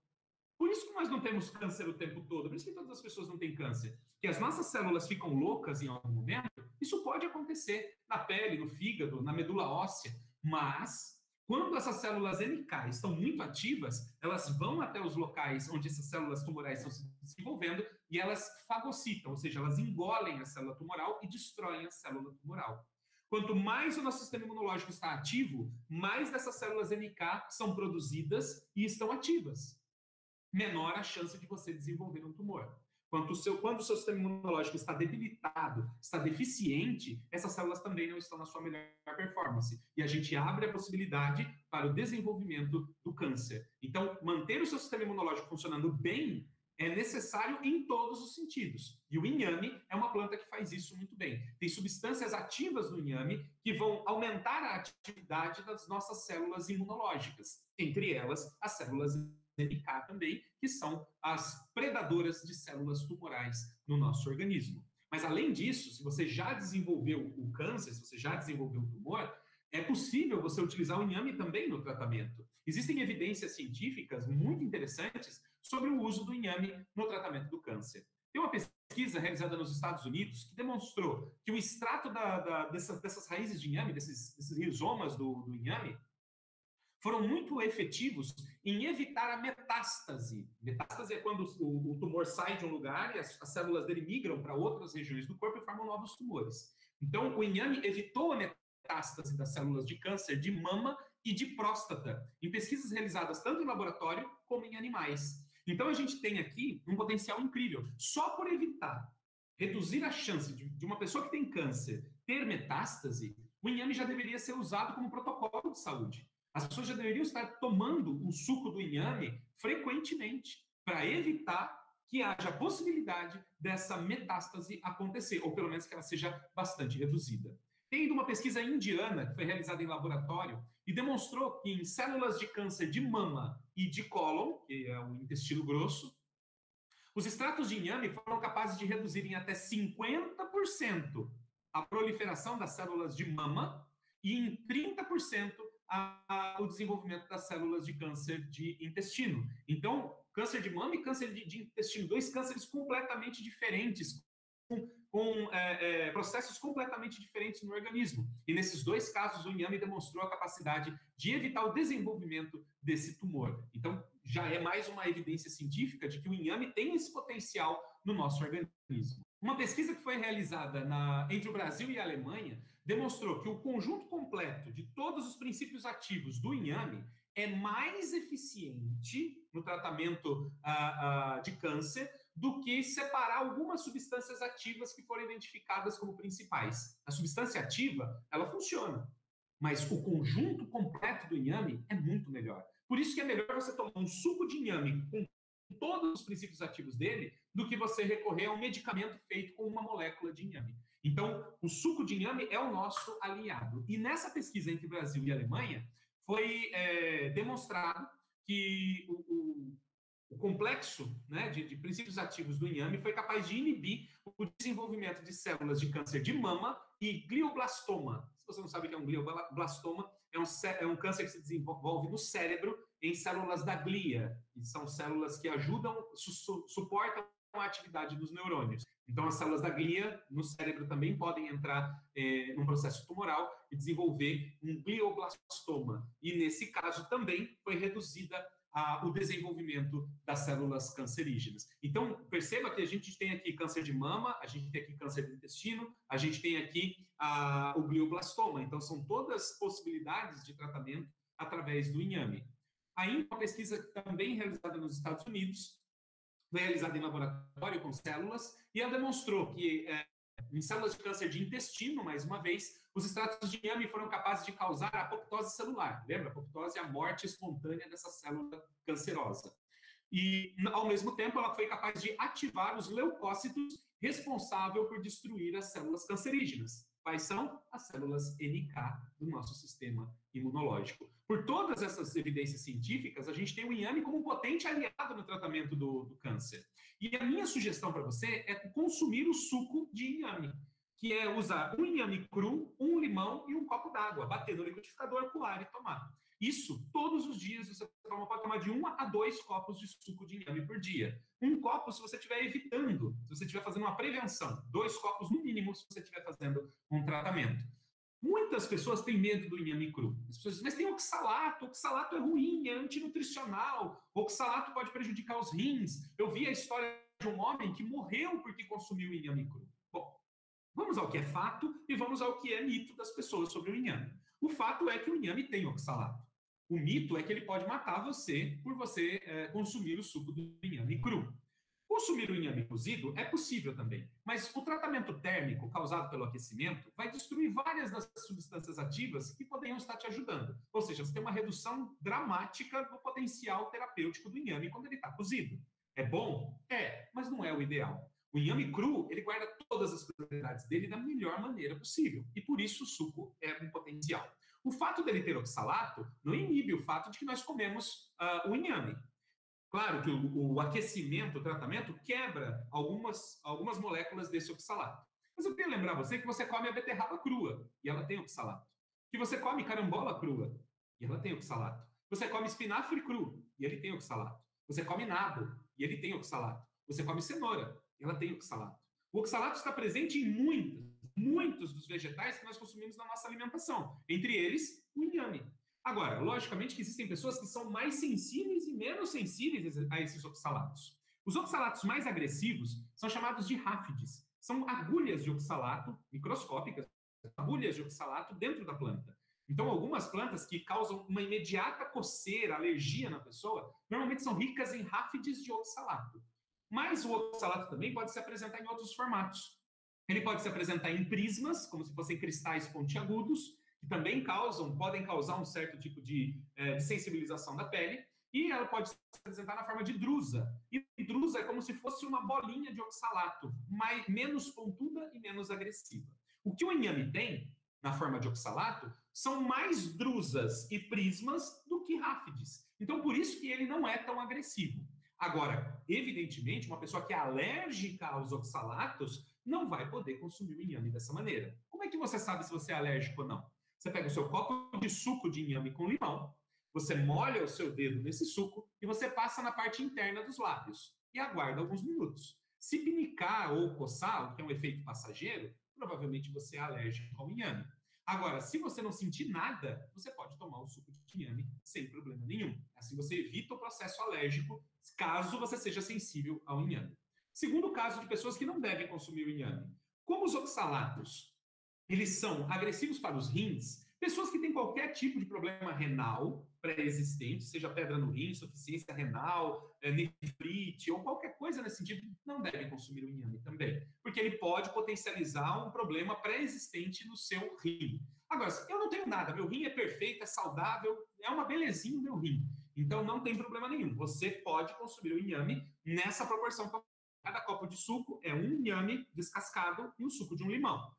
S2: Por isso que nós não temos câncer o tempo todo, por isso que todas as pessoas não têm câncer. Que as nossas células ficam loucas em algum momento, isso pode acontecer na pele, no fígado, na medula óssea, mas quando essas células NK estão muito ativas, elas vão até os locais onde essas células tumorais estão se desenvolvendo e elas fagocitam, ou seja, elas engolem a célula tumoral e destroem a célula tumoral. Quanto mais o nosso sistema imunológico está ativo, mais dessas células NK são produzidas e estão ativas. Menor a chance de você desenvolver um tumor. Quando o seu sistema imunológico está debilitado, está deficiente, essas células também não estão na sua melhor performance. E a gente abre a possibilidade para o desenvolvimento do câncer. Então, manter o seu sistema imunológico funcionando bem é necessário em todos os sentidos. E o inhame é uma planta que faz isso muito bem. Tem substâncias ativas no inhame que vão aumentar a atividade das nossas células imunológicas, entre elas as células NK também, que são as predadoras de células tumorais no nosso organismo. Mas, além disso, se você já desenvolveu o câncer, se você já desenvolveu o tumor, é possível você utilizar o inhame também no tratamento. Existem evidências científicas muito interessantes sobre o uso do inhame no tratamento do câncer. Tem uma pesquisa realizada nos Estados Unidos que demonstrou que o extrato dessas raízes de inhame, desses rizomas do inhame, foram muito efetivos em evitar a metástase. Metástase é quando o tumor sai de um lugar e as células dele migram para outras regiões do corpo e formam novos tumores. Então, o inhame evitou a metástase das células de câncer de mama e de próstata, em pesquisas realizadas tanto em laboratório como em animais. Então, a gente tem aqui um potencial incrível. Só por evitar, reduzir a chance de uma pessoa que tem câncer ter metástase, o inhame já deveria ser usado como protocolo de saúde. As pessoas já deveriam estar tomando o suco do inhame frequentemente para evitar que haja possibilidade dessa metástase acontecer, ou pelo menos que ela seja bastante reduzida. Tem uma pesquisa indiana que foi realizada em laboratório e demonstrou que em células de câncer de mama e de cólon, que é o intestino grosso, os extratos de inhame foram capazes de reduzir em até 50% a proliferação das células de mama e em 30% o desenvolvimento das células de câncer de intestino. Então, câncer de mama e câncer de intestino, dois cânceres completamente diferentes, com processos completamente diferentes no organismo. E nesses dois casos, o inhame demonstrou a capacidade de evitar o desenvolvimento desse tumor. Então, já é mais uma evidência científica de que o inhame tem esse potencial no nosso organismo. Uma pesquisa que foi realizada entre o Brasil e a Alemanha demonstrou que o conjunto completo de todos os princípios ativos do inhame é mais eficiente no tratamento de câncer do que separar algumas substâncias ativas que foram identificadas como principais. A substância ativa, ela funciona. mas o conjunto completo do inhame é muito melhor. Por isso que é melhor você tomar um suco de inhame com todos os princípios ativos dele, do que você recorrer a um medicamento feito com uma molécula de inhame. Então, o suco de inhame é o nosso aliado. E nessa pesquisa entre Brasil e Alemanha, foi demonstrado que o complexo, né, de princípios ativos do inhame foi capaz de inibir o desenvolvimento de células de câncer de mama e glioblastoma. Se você não sabe o que é um glioblastoma, é um câncer que se desenvolve no cérebro em células da glia, e são células que ajudam, suportam a atividade dos neurônios. Então, as células da glia no cérebro também podem entrar num processo tumoral e desenvolver um glioblastoma. E, nesse caso, também foi reduzida o desenvolvimento das células cancerígenas. Então, perceba que a gente tem aqui câncer de mama, a gente tem aqui câncer do intestino, a gente tem aqui o glioblastoma. Então, são todas possibilidades de tratamento através do inhame. Ainda uma pesquisa também realizada nos Estados Unidos, foi realizada em laboratório com células, e ela demonstrou que em células de câncer de intestino, mais uma vez, os extratos de inhame foram capazes de causar a apoptose celular. Lembra? A apoptose é a morte espontânea dessa célula cancerosa. E, ao mesmo tempo, ela foi capaz de ativar os leucócitos responsáveis por destruir as células cancerígenas. Quais são? As células NK do nosso sistema imunológico. Por todas essas evidências científicas, a gente tem o inhame como um potente aliado no tratamento do câncer. E a minha sugestão para você é consumir o suco de inhame, que é usar um inhame cru, um limão e um copo d'água, bater no liquidificador, coar e tomar. Isso, todos os dias, você pode tomar de 1 a 2 copos de suco de inhame por dia. Um copo se você estiver evitando, se você estiver fazendo uma prevenção. 2 copos no mínimo se você estiver fazendo um tratamento. Muitas pessoas têm medo do inhame cru. As pessoas dizem, mas tem oxalato é ruim, é antinutricional, oxalato pode prejudicar os rins. Eu vi a história de um homem que morreu porque consumiu inhame cru. Bom, vamos ao que é fato e vamos ao que é mito das pessoas sobre o inhame. O fato é que o inhame tem oxalato. O mito é que ele pode matar você por você consumir o suco do inhame cru. Consumir o inhame cozido é possível também, mas o tratamento térmico causado pelo aquecimento vai destruir várias das substâncias ativas que poderiam estar te ajudando. Ou seja, você tem uma redução dramática do potencial terapêutico do inhame quando ele está cozido. É bom? É, mas não é o ideal. O inhame cru, ele guarda todas as propriedades dele da melhor maneira possível, e por isso o suco é um potencial. O fato dele ter oxalato não inibe o fato de que nós comemos o inhame. Claro que o aquecimento, o tratamento, quebra algumas moléculas desse oxalato. Mas eu queria lembrar você que você come a beterraba crua, e ela tem oxalato. Que você come carambola crua, e ela tem oxalato. Você come espinafre cru, e ele tem oxalato. Você come nabo, e ele tem oxalato. Você come cenoura, e ela tem oxalato. O oxalato está presente em muitos dos vegetais que nós consumimos na nossa alimentação. Entre eles, o inhame. Agora, logicamente que existem pessoas que são mais sensíveis e menos sensíveis a esses oxalatos. Os oxalatos mais agressivos são chamados de ráfides. São agulhas de oxalato, microscópicas, agulhas de oxalato dentro da planta. Então, algumas plantas que causam uma imediata coceira, alergia na pessoa, normalmente são ricas em ráfides de oxalato. Mas o oxalato também pode se apresentar em outros formatos. Ele pode se apresentar em prismas, como se fossem cristais pontiagudos, que também podem causar um certo tipo de sensibilização da pele, e ela pode se apresentar na forma de drusa. E drusa é como se fosse uma bolinha de oxalato, menos pontuda e menos agressiva. O que o inhame tem, na forma de oxalato, são mais drusas e prismas do que ráfides. Então, por isso que ele não é tão agressivo. Agora, evidentemente, uma pessoa que é alérgica aos oxalatos não vai poder consumir o inhame dessa maneira. Como é que você sabe se você é alérgico ou não? Você pega o seu copo de suco de inhame com limão, você molha o seu dedo nesse suco e você passa na parte interna dos lábios e aguarda alguns minutos. Se pinicar ou coçar, o que é um efeito passageiro, provavelmente você é alérgico ao inhame. Agora, se você não sentir nada, você pode tomar o suco de inhame sem problema nenhum. Assim você evita o processo alérgico, caso você seja sensível ao inhame. Segundo caso de pessoas que não devem consumir o inhame. Como os oxalatos, eles são agressivos para os rins, pessoas que têm qualquer tipo de problema renal pré-existente, seja pedra no rim, insuficiência renal, nefrite ou qualquer coisa nesse sentido, não devem consumir o inhame também, porque ele pode potencializar um problema pré-existente no seu rim. Agora, se eu não tenho nada, meu rim é perfeito, é saudável, é uma belezinha o meu rim. Então não tem problema nenhum. Você pode consumir o inhame nessa proporção. Cada copo de suco é um inhame descascado e o suco de um limão.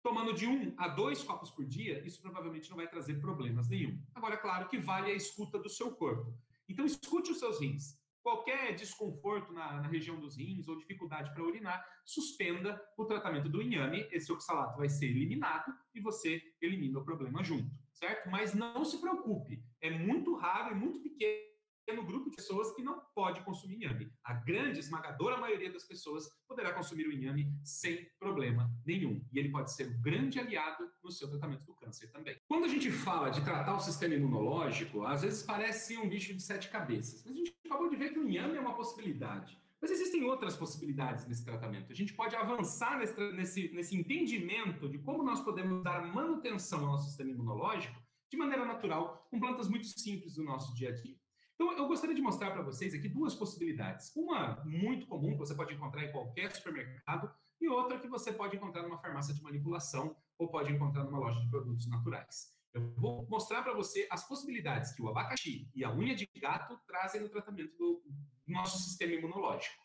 S2: Tomando de 1 a 2 copos por dia, isso provavelmente não vai trazer problemas nenhum. Agora, é claro que vale a escuta do seu corpo. Então, escute os seus rins. Qualquer desconforto na região dos rins ou dificuldade para urinar, suspenda o tratamento do inhame. Esse oxalato vai ser eliminado e você elimina o problema junto, certo? Mas não se preocupe, é muito raro e muito pequeno no grupo de pessoas que não pode consumir inhame. A grande, esmagadora maioria das pessoas poderá consumir o inhame sem problema nenhum. E ele pode ser um grande aliado no seu tratamento do câncer também. Quando a gente fala de tratar o sistema imunológico, às vezes parece um bicho de 7 cabeças. Mas a gente acabou de ver que o inhame é uma possibilidade. Mas existem outras possibilidades nesse tratamento. A gente pode avançar nesse entendimento de como nós podemos dar manutenção ao nosso sistema imunológico de maneira natural, com plantas muito simples do nosso dia a dia. Então, eu gostaria de mostrar para vocês aqui 2 possibilidades. Uma muito comum, que você pode encontrar em qualquer supermercado, e outra que você pode encontrar numa farmácia de manipulação ou pode encontrar numa loja de produtos naturais. Eu vou mostrar para você as possibilidades que o abacaxi e a unha de gato trazem no tratamento do nosso sistema imunológico.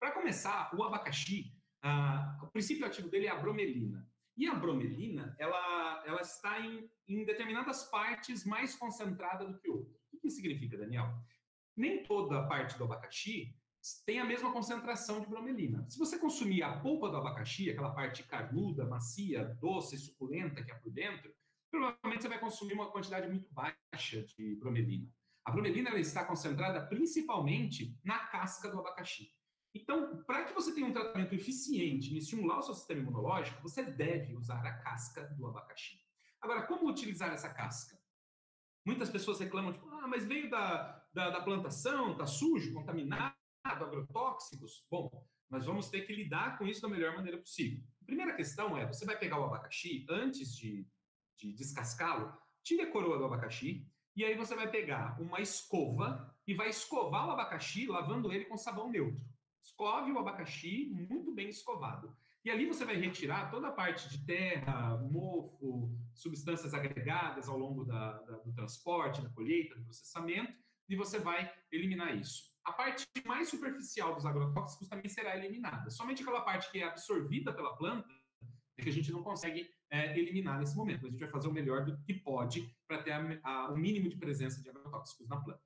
S2: Para começar, o abacaxi, o princípio ativo dele é a bromelina. E a bromelina, ela está em determinadas partes mais concentrada do que outras. O que isso significa, Daniel? Nem toda parte do abacaxi tem a mesma concentração de bromelina. Se você consumir a polpa do abacaxi, aquela parte carnuda, macia, doce, suculenta que é por dentro, provavelmente você vai consumir uma quantidade muito baixa de bromelina. A bromelina ela está concentrada principalmente na casca do abacaxi. Então, para que você tenha um tratamento eficiente em estimular o seu sistema imunológico, você deve usar a casca do abacaxi. Agora, como utilizar essa casca? Muitas pessoas reclamam, tipo, mas veio da plantação, está sujo, contaminado, agrotóxicos. Bom, nós vamos ter que lidar com isso da melhor maneira possível. A primeira questão é, você vai pegar o abacaxi, antes de descascá-lo, tire a coroa do abacaxi, e aí você vai pegar uma escova e vai escovar o abacaxi lavando ele com sabão neutro. Escove o abacaxi muito bem escovado. E ali você vai retirar toda a parte de terra, mofo, substâncias agregadas ao longo do transporte, da colheita, do processamento, e você vai eliminar isso. A parte mais superficial dos agrotóxicos também será eliminada. Somente aquela parte que é absorvida pela planta é que a gente não consegue eliminar nesse momento. A gente vai fazer o melhor do que pode para ter o mínimo de presença de agrotóxicos na planta.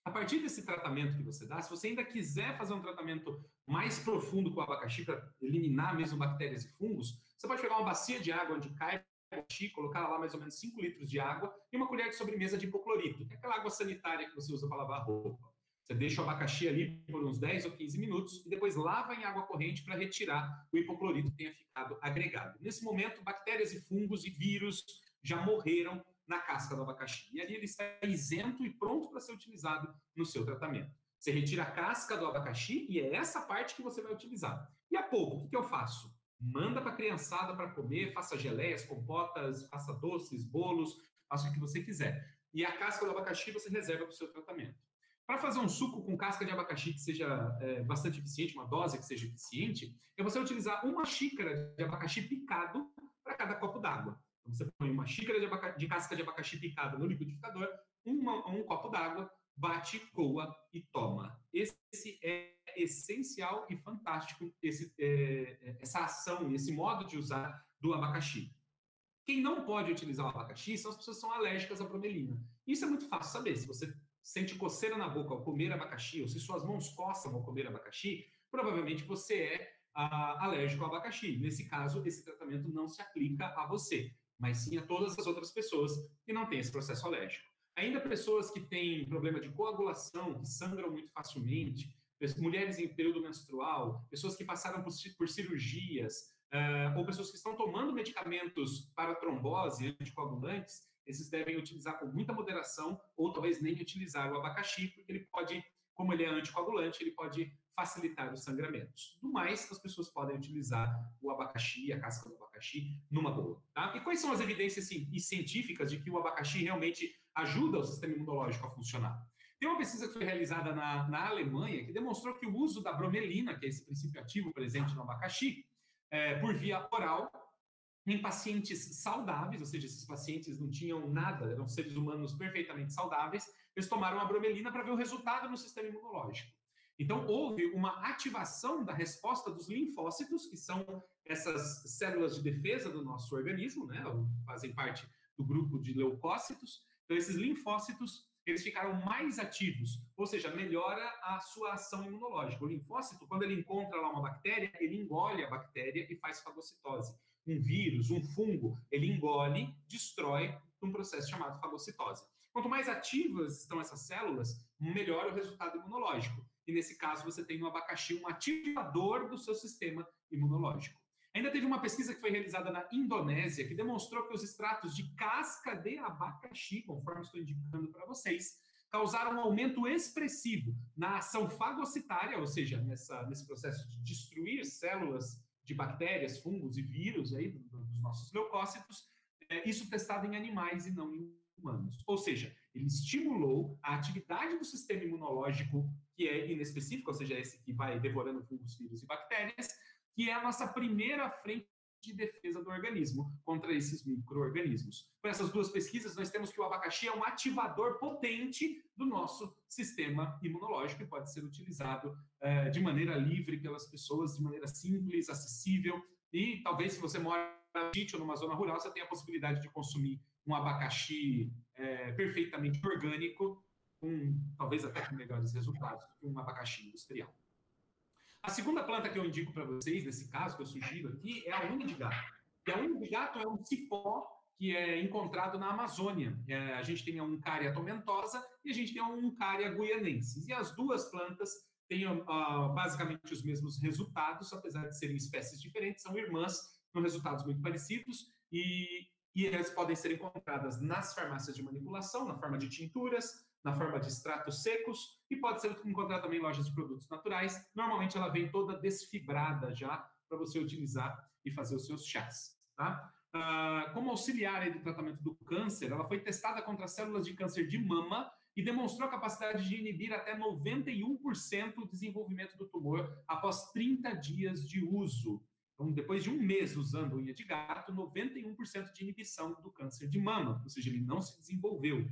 S2: A partir desse tratamento que você dá, se você ainda quiser fazer um tratamento mais profundo com o abacaxi para eliminar mesmo bactérias e fungos, você pode pegar uma bacia de água onde cai o abacaxi, colocar lá mais ou menos 5 litros de água e uma colher de sobremesa de hipoclorito, que é aquela água sanitária que você usa para lavar a roupa. Você deixa o abacaxi ali por uns 10 ou 15 minutos e depois lava em água corrente para retirar o hipoclorito que tenha ficado agregado. Nesse momento, bactérias e fungos e vírus já morreram na casca do abacaxi. E ali ele está isento e pronto para ser utilizado no seu tratamento. Você retira a casca do abacaxi e é essa parte que você vai utilizar. E a polpa, o que eu faço? Manda para a criançada para comer, faça geleias, compotas, faça doces, bolos, faça o que você quiser. E a casca do abacaxi você reserva para o seu tratamento. Para fazer um suco com casca de abacaxi que seja bastante eficiente, uma dose que seja eficiente, é você utilizar 1 xícara de abacaxi picado para cada copo d'água. Então, você põe 1 xícara de casca de abacaxi picada no liquidificador, um copo d'água, bate, coa e toma. Esse é essencial e fantástico, essa ação, esse modo de usar do abacaxi. Quem não pode utilizar o abacaxi são as pessoas que são alérgicas à bromelina. Isso é muito fácil saber. Se você sente coceira na boca ao comer abacaxi, ou se suas mãos coçam ao comer abacaxi, provavelmente você é alérgico ao abacaxi. Nesse caso, esse tratamento não se aplica a você, mas sim a todas as outras pessoas que não têm esse processo alérgico. Ainda pessoas que têm problema de coagulação, que sangram muito facilmente, mulheres em período menstrual, pessoas que passaram por cirurgias, ou pessoas que estão tomando medicamentos para trombose, anticoagulantes, esses devem utilizar com muita moderação, ou talvez nem utilizar o abacaxi, porque ele pode, como ele é anticoagulante, ele pode facilitar os sangramentos. Do mais, as pessoas podem utilizar o abacaxi, a casca do abacaxi, numa boa. Tá? E quais são as evidências científicas de que o abacaxi realmente ajuda o sistema imunológico a funcionar? Tem uma pesquisa que foi realizada na Alemanha que demonstrou que o uso da bromelina, que é esse princípio ativo presente no abacaxi, por via oral, em pacientes saudáveis, ou seja, esses pacientes não tinham nada, eram seres humanos perfeitamente saudáveis, eles tomaram a bromelina para ver o resultado no sistema imunológico. Então, houve uma ativação da resposta dos linfócitos, que são essas células de defesa do nosso organismo, né? Fazem parte do grupo de leucócitos. Então, esses linfócitos, eles ficaram mais ativos, ou seja, melhora a sua ação imunológica. O linfócito, quando ele encontra lá uma bactéria, ele engole a bactéria e faz fagocitose. Um vírus, um fungo, ele engole, destrói num processo chamado fagocitose. Quanto mais ativas estão essas células, melhor o resultado imunológico. E nesse caso, você tem no abacaxi um ativador do seu sistema imunológico. Ainda teve uma pesquisa que foi realizada na Indonésia que demonstrou que os extratos de casca de abacaxi, conforme estou indicando para vocês, causaram um aumento expressivo na ação fagocitária, ou seja, nesse processo de destruir células de bactérias, fungos e vírus aí, dos nossos leucócitos, isso testado em animais e não em humanos. Ou seja, ele estimulou a atividade do sistema imunológico, que é inespecífico, ou seja, esse que vai devorando fungos, vírus e bactérias, que é a nossa primeira frente de defesa do organismo contra esses micro-organismos. Com essas duas pesquisas, nós temos que o abacaxi é um ativador potente do nosso sistema imunológico e pode ser utilizado de maneira livre pelas pessoas, de maneira simples, acessível, e talvez se você mora no sítio ou numa zona rural, você tenha a possibilidade de consumir um abacaxi perfeitamente orgânico, talvez até com melhores resultados do que um abacaxi industrial. A segunda planta que eu indico para vocês, nesse caso, que eu sugiro aqui, é a unha de gato. E a unha de gato é um cipó que é encontrado na Amazônia. A gente tem a Uncaria tomentosa e a gente tem a Uncaria guianensis. E as duas plantas têm basicamente os mesmos resultados, apesar de serem espécies diferentes, são irmãs, com resultados muito parecidos, e elas podem ser encontradas nas farmácias de manipulação, na forma de tinturas, na forma de extratos secos, e pode ser encontrada também em lojas de produtos naturais. Normalmente ela vem toda desfibrada já, para você utilizar e fazer os seus chás. Tá? Como auxiliar aí do tratamento do câncer, ela foi testada contra células de câncer de mama e demonstrou a capacidade de inibir até 91% o desenvolvimento do tumor após 30 dias de uso. Então, depois de um mês usando unha de gato, 91% de inibição do câncer de mama, ou seja, ele não se desenvolveu.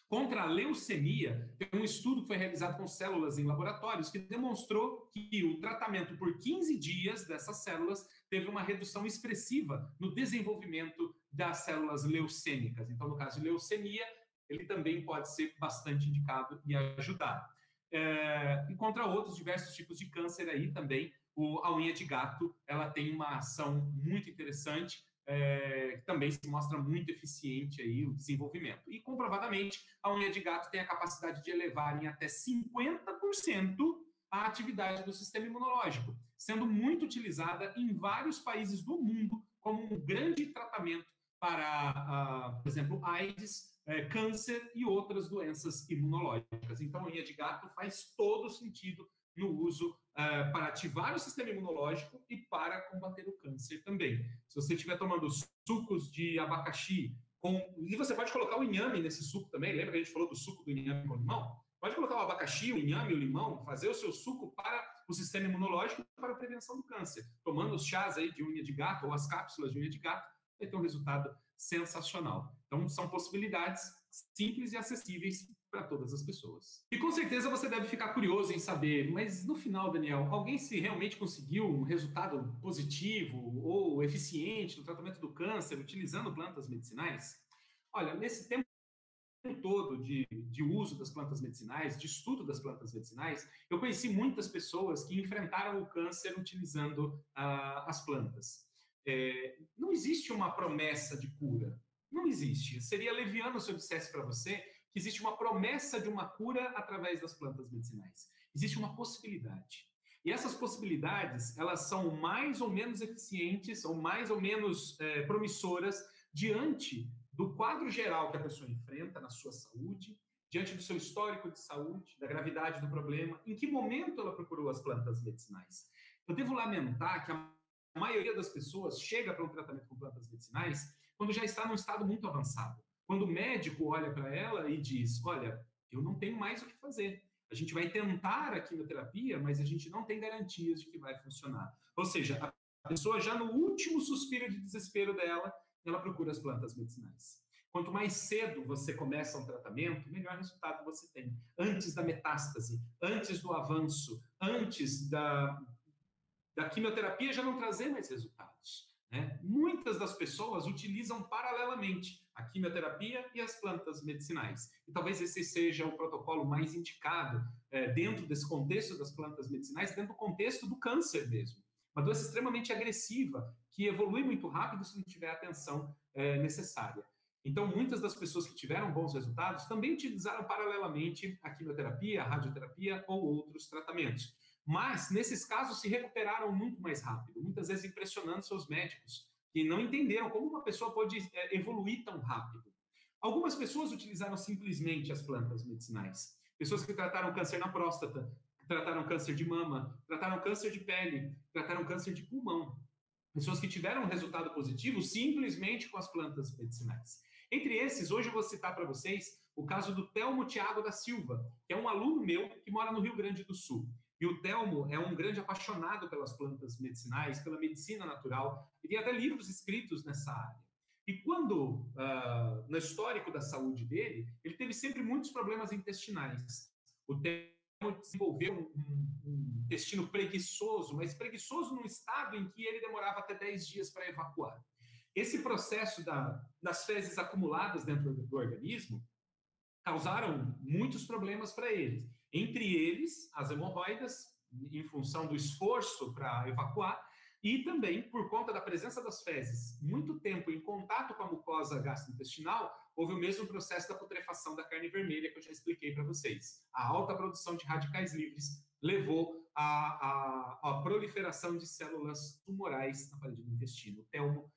S2: Contra a leucemia, tem um estudo que foi realizado com células em laboratórios que demonstrou que o tratamento por 15 dias dessas células teve uma redução expressiva no desenvolvimento das células leucêmicas. Então, no caso de leucemia, ele também pode ser bastante indicado e ajudar. E contra outros diversos tipos de câncer aí também, a unha de gato, ela tem uma ação muito interessante, que também se mostra muito eficiente aí o desenvolvimento. E, comprovadamente, a unha de gato tem a capacidade de elevar em até 50% a atividade do sistema imunológico, sendo muito utilizada em vários países do mundo como um grande tratamento para, por exemplo, AIDS, câncer e outras doenças imunológicas. Então, a unha de gato faz todo sentido no uso para ativar o sistema imunológico e para combater o câncer também. Se você estiver tomando sucos de abacaxi, e você pode colocar o inhame nesse suco também, lembra que a gente falou do suco do inhame com limão? Pode colocar o abacaxi, o inhame, o limão, fazer o seu suco para o sistema imunológico e para a prevenção do câncer. Tomando os chás aí de unha de gato ou as cápsulas de unha de gato, vai ter um resultado sensacional. Então, são possibilidades simples e acessíveis para todas as pessoas. E com certeza você deve ficar curioso em saber, mas no final, Daniel, alguém se realmente conseguiu um resultado positivo ou eficiente no tratamento do câncer utilizando plantas medicinais? Olha, nesse tempo todo de uso das plantas medicinais, de estudo das plantas medicinais, eu conheci muitas pessoas que enfrentaram o câncer utilizando as plantas. Não existe uma promessa de cura. Não existe. Seria leviano se eu dissesse para você que existe uma promessa de uma cura através das plantas medicinais. Existe uma possibilidade. E essas possibilidades, elas são mais ou menos eficientes, ou mais ou menos promissoras diante do quadro geral que a pessoa enfrenta na sua saúde, diante do seu histórico de saúde, da gravidade do problema, em que momento ela procurou as plantas medicinais. Eu devo lamentar que a maioria das pessoas chega para um tratamento com plantas medicinais quando já está num estado muito avançado. Quando o médico olha para ela e diz, olha, eu não tenho mais o que fazer. A gente vai tentar a quimioterapia, mas a gente não tem garantias de que vai funcionar. Ou seja, a A pessoa já no último suspiro de desespero dela, ela procura as plantas medicinais. Quanto mais cedo você começa um tratamento, melhor resultado você tem. Antes da metástase, antes do avanço, antes da quimioterapia já não trazer mais resultados. Né? Muitas das pessoas utilizam paralelamente a quimioterapia e as plantas medicinais. E talvez esse seja o protocolo mais indicado dentro desse contexto das plantas medicinais, dentro do contexto do câncer mesmo. Uma doença extremamente agressiva, que evolui muito rápido se não tiver a atenção necessária. Então, muitas das pessoas que tiveram bons resultados também utilizaram paralelamente a quimioterapia, a radioterapia ou outros tratamentos. Mas, nesses casos, se recuperaram muito mais rápido, muitas vezes impressionando seus médicos, que não entenderam como uma pessoa pode evoluir tão rápido. Algumas pessoas utilizaram simplesmente as plantas medicinais. Pessoas que trataram câncer na próstata, trataram câncer de mama, trataram câncer de pele, trataram câncer de pulmão. Pessoas que tiveram um resultado positivo simplesmente com as plantas medicinais. Entre esses, hoje eu vou citar para vocês o caso do Telmo Thiago da Silva, que é um aluno meu que mora no Rio Grande do Sul. E o Telmo é um grande apaixonado pelas plantas medicinais, pela medicina natural, e tem até livros escritos nessa área. E quando, no histórico da saúde dele, ele teve sempre muitos problemas intestinais. O Telmo desenvolveu um intestino preguiçoso, mas preguiçoso num estado em que ele demorava até 10 dias para evacuar. Esse processo das fezes acumuladas dentro do organismo causaram muitos problemas para ele. Entre eles, as hemorroidas, em função do esforço para evacuar, e também por conta da presença das fezes muito tempo em contato com a mucosa gastrointestinal, houve o mesmo processo da putrefação da carne vermelha que eu já expliquei para vocês. A alta produção de radicais livres levou à proliferação de células tumorais na parede do intestino. O Telmo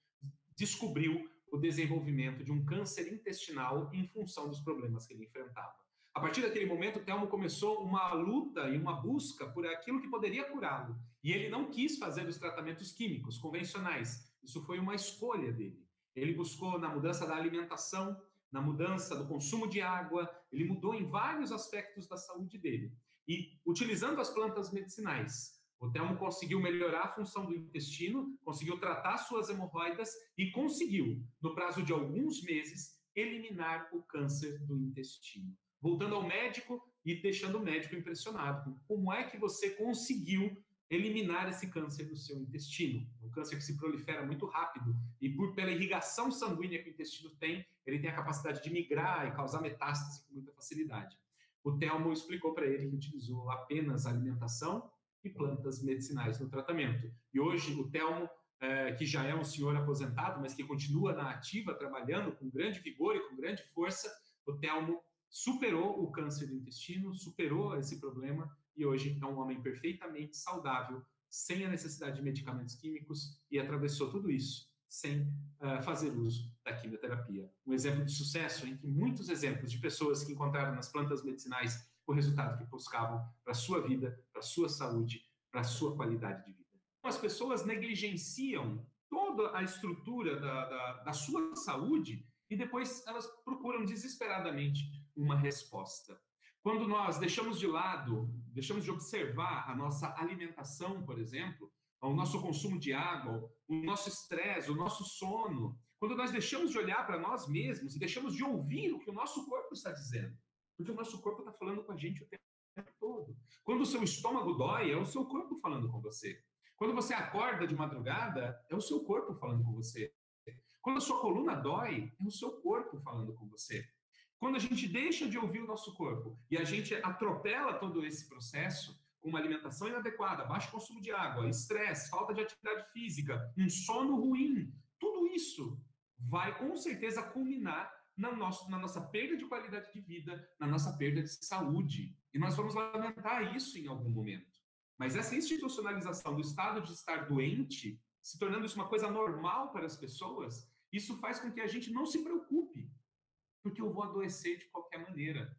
S2: descobriu o desenvolvimento de um câncer intestinal em função dos problemas que ele enfrentava. A partir daquele momento, o Telmo começou uma luta e uma busca por aquilo que poderia curá-lo. E ele não quis fazer os tratamentos químicos convencionais. Isso foi uma escolha dele. Ele buscou na mudança da alimentação, na mudança do consumo de água, ele mudou em vários aspectos da saúde dele. E utilizando as plantas medicinais, o Telmo conseguiu melhorar a função do intestino, conseguiu tratar suas hemorroidas e conseguiu, no prazo de alguns meses, eliminar o câncer do intestino. Voltando ao médico e deixando o médico impressionado. Como é que você conseguiu eliminar esse câncer do seu intestino? Um câncer que se prolifera muito rápido e pela irrigação sanguínea que o intestino tem, ele tem a capacidade de migrar e causar metástase com muita facilidade. O Telmo explicou para ele que utilizou apenas alimentação e plantas medicinais no tratamento. E hoje o Telmo, que já é um senhor aposentado, mas que continua na ativa, trabalhando com grande vigor e com grande força, o Telmo superou o câncer do intestino, superou esse problema e hoje é um homem perfeitamente saudável, sem a necessidade de medicamentos químicos e atravessou tudo isso sem fazer uso da quimioterapia. Um exemplo de sucesso entre muitos exemplos de pessoas que encontraram nas plantas medicinais o resultado que buscavam para a sua vida, para a sua saúde, para a sua qualidade de vida. As pessoas negligenciam toda a estrutura da sua saúde e depois elas procuram desesperadamente uma resposta. Quando nós deixamos de lado, deixamos de observar a nossa alimentação, por exemplo, o nosso consumo de água, o nosso estresse, o nosso sono, quando nós deixamos de olhar para nós mesmos e deixamos de ouvir o que o nosso corpo está dizendo, porque o nosso corpo está falando com a gente o tempo todo. Quando o seu estômago dói, é o seu corpo falando com você. Quando você acorda de madrugada, é o seu corpo falando com você. Quando a sua coluna dói, é o seu corpo falando com você. Quando a gente deixa de ouvir o nosso corpo e a gente atropela todo esse processo com uma alimentação inadequada, baixo consumo de água, estresse, falta de atividade física, um sono ruim, tudo isso vai com certeza culminar na nossa perda de qualidade de vida, na nossa perda de saúde. E nós vamos lamentar isso em algum momento. Mas essa institucionalização do estado de estar doente, se tornando isso uma coisa normal para as pessoas, isso faz com que a gente não se preocupe, porque eu vou adoecer de qualquer maneira.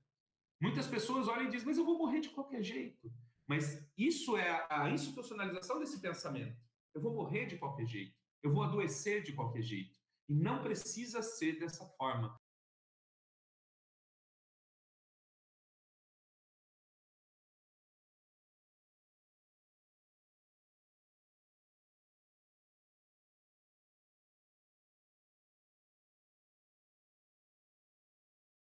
S2: Muitas pessoas olham e dizem, mas eu vou morrer de qualquer jeito. Mas isso é a institucionalização desse pensamento. Eu vou morrer de qualquer jeito. Eu vou adoecer de qualquer jeito. E não precisa ser dessa forma.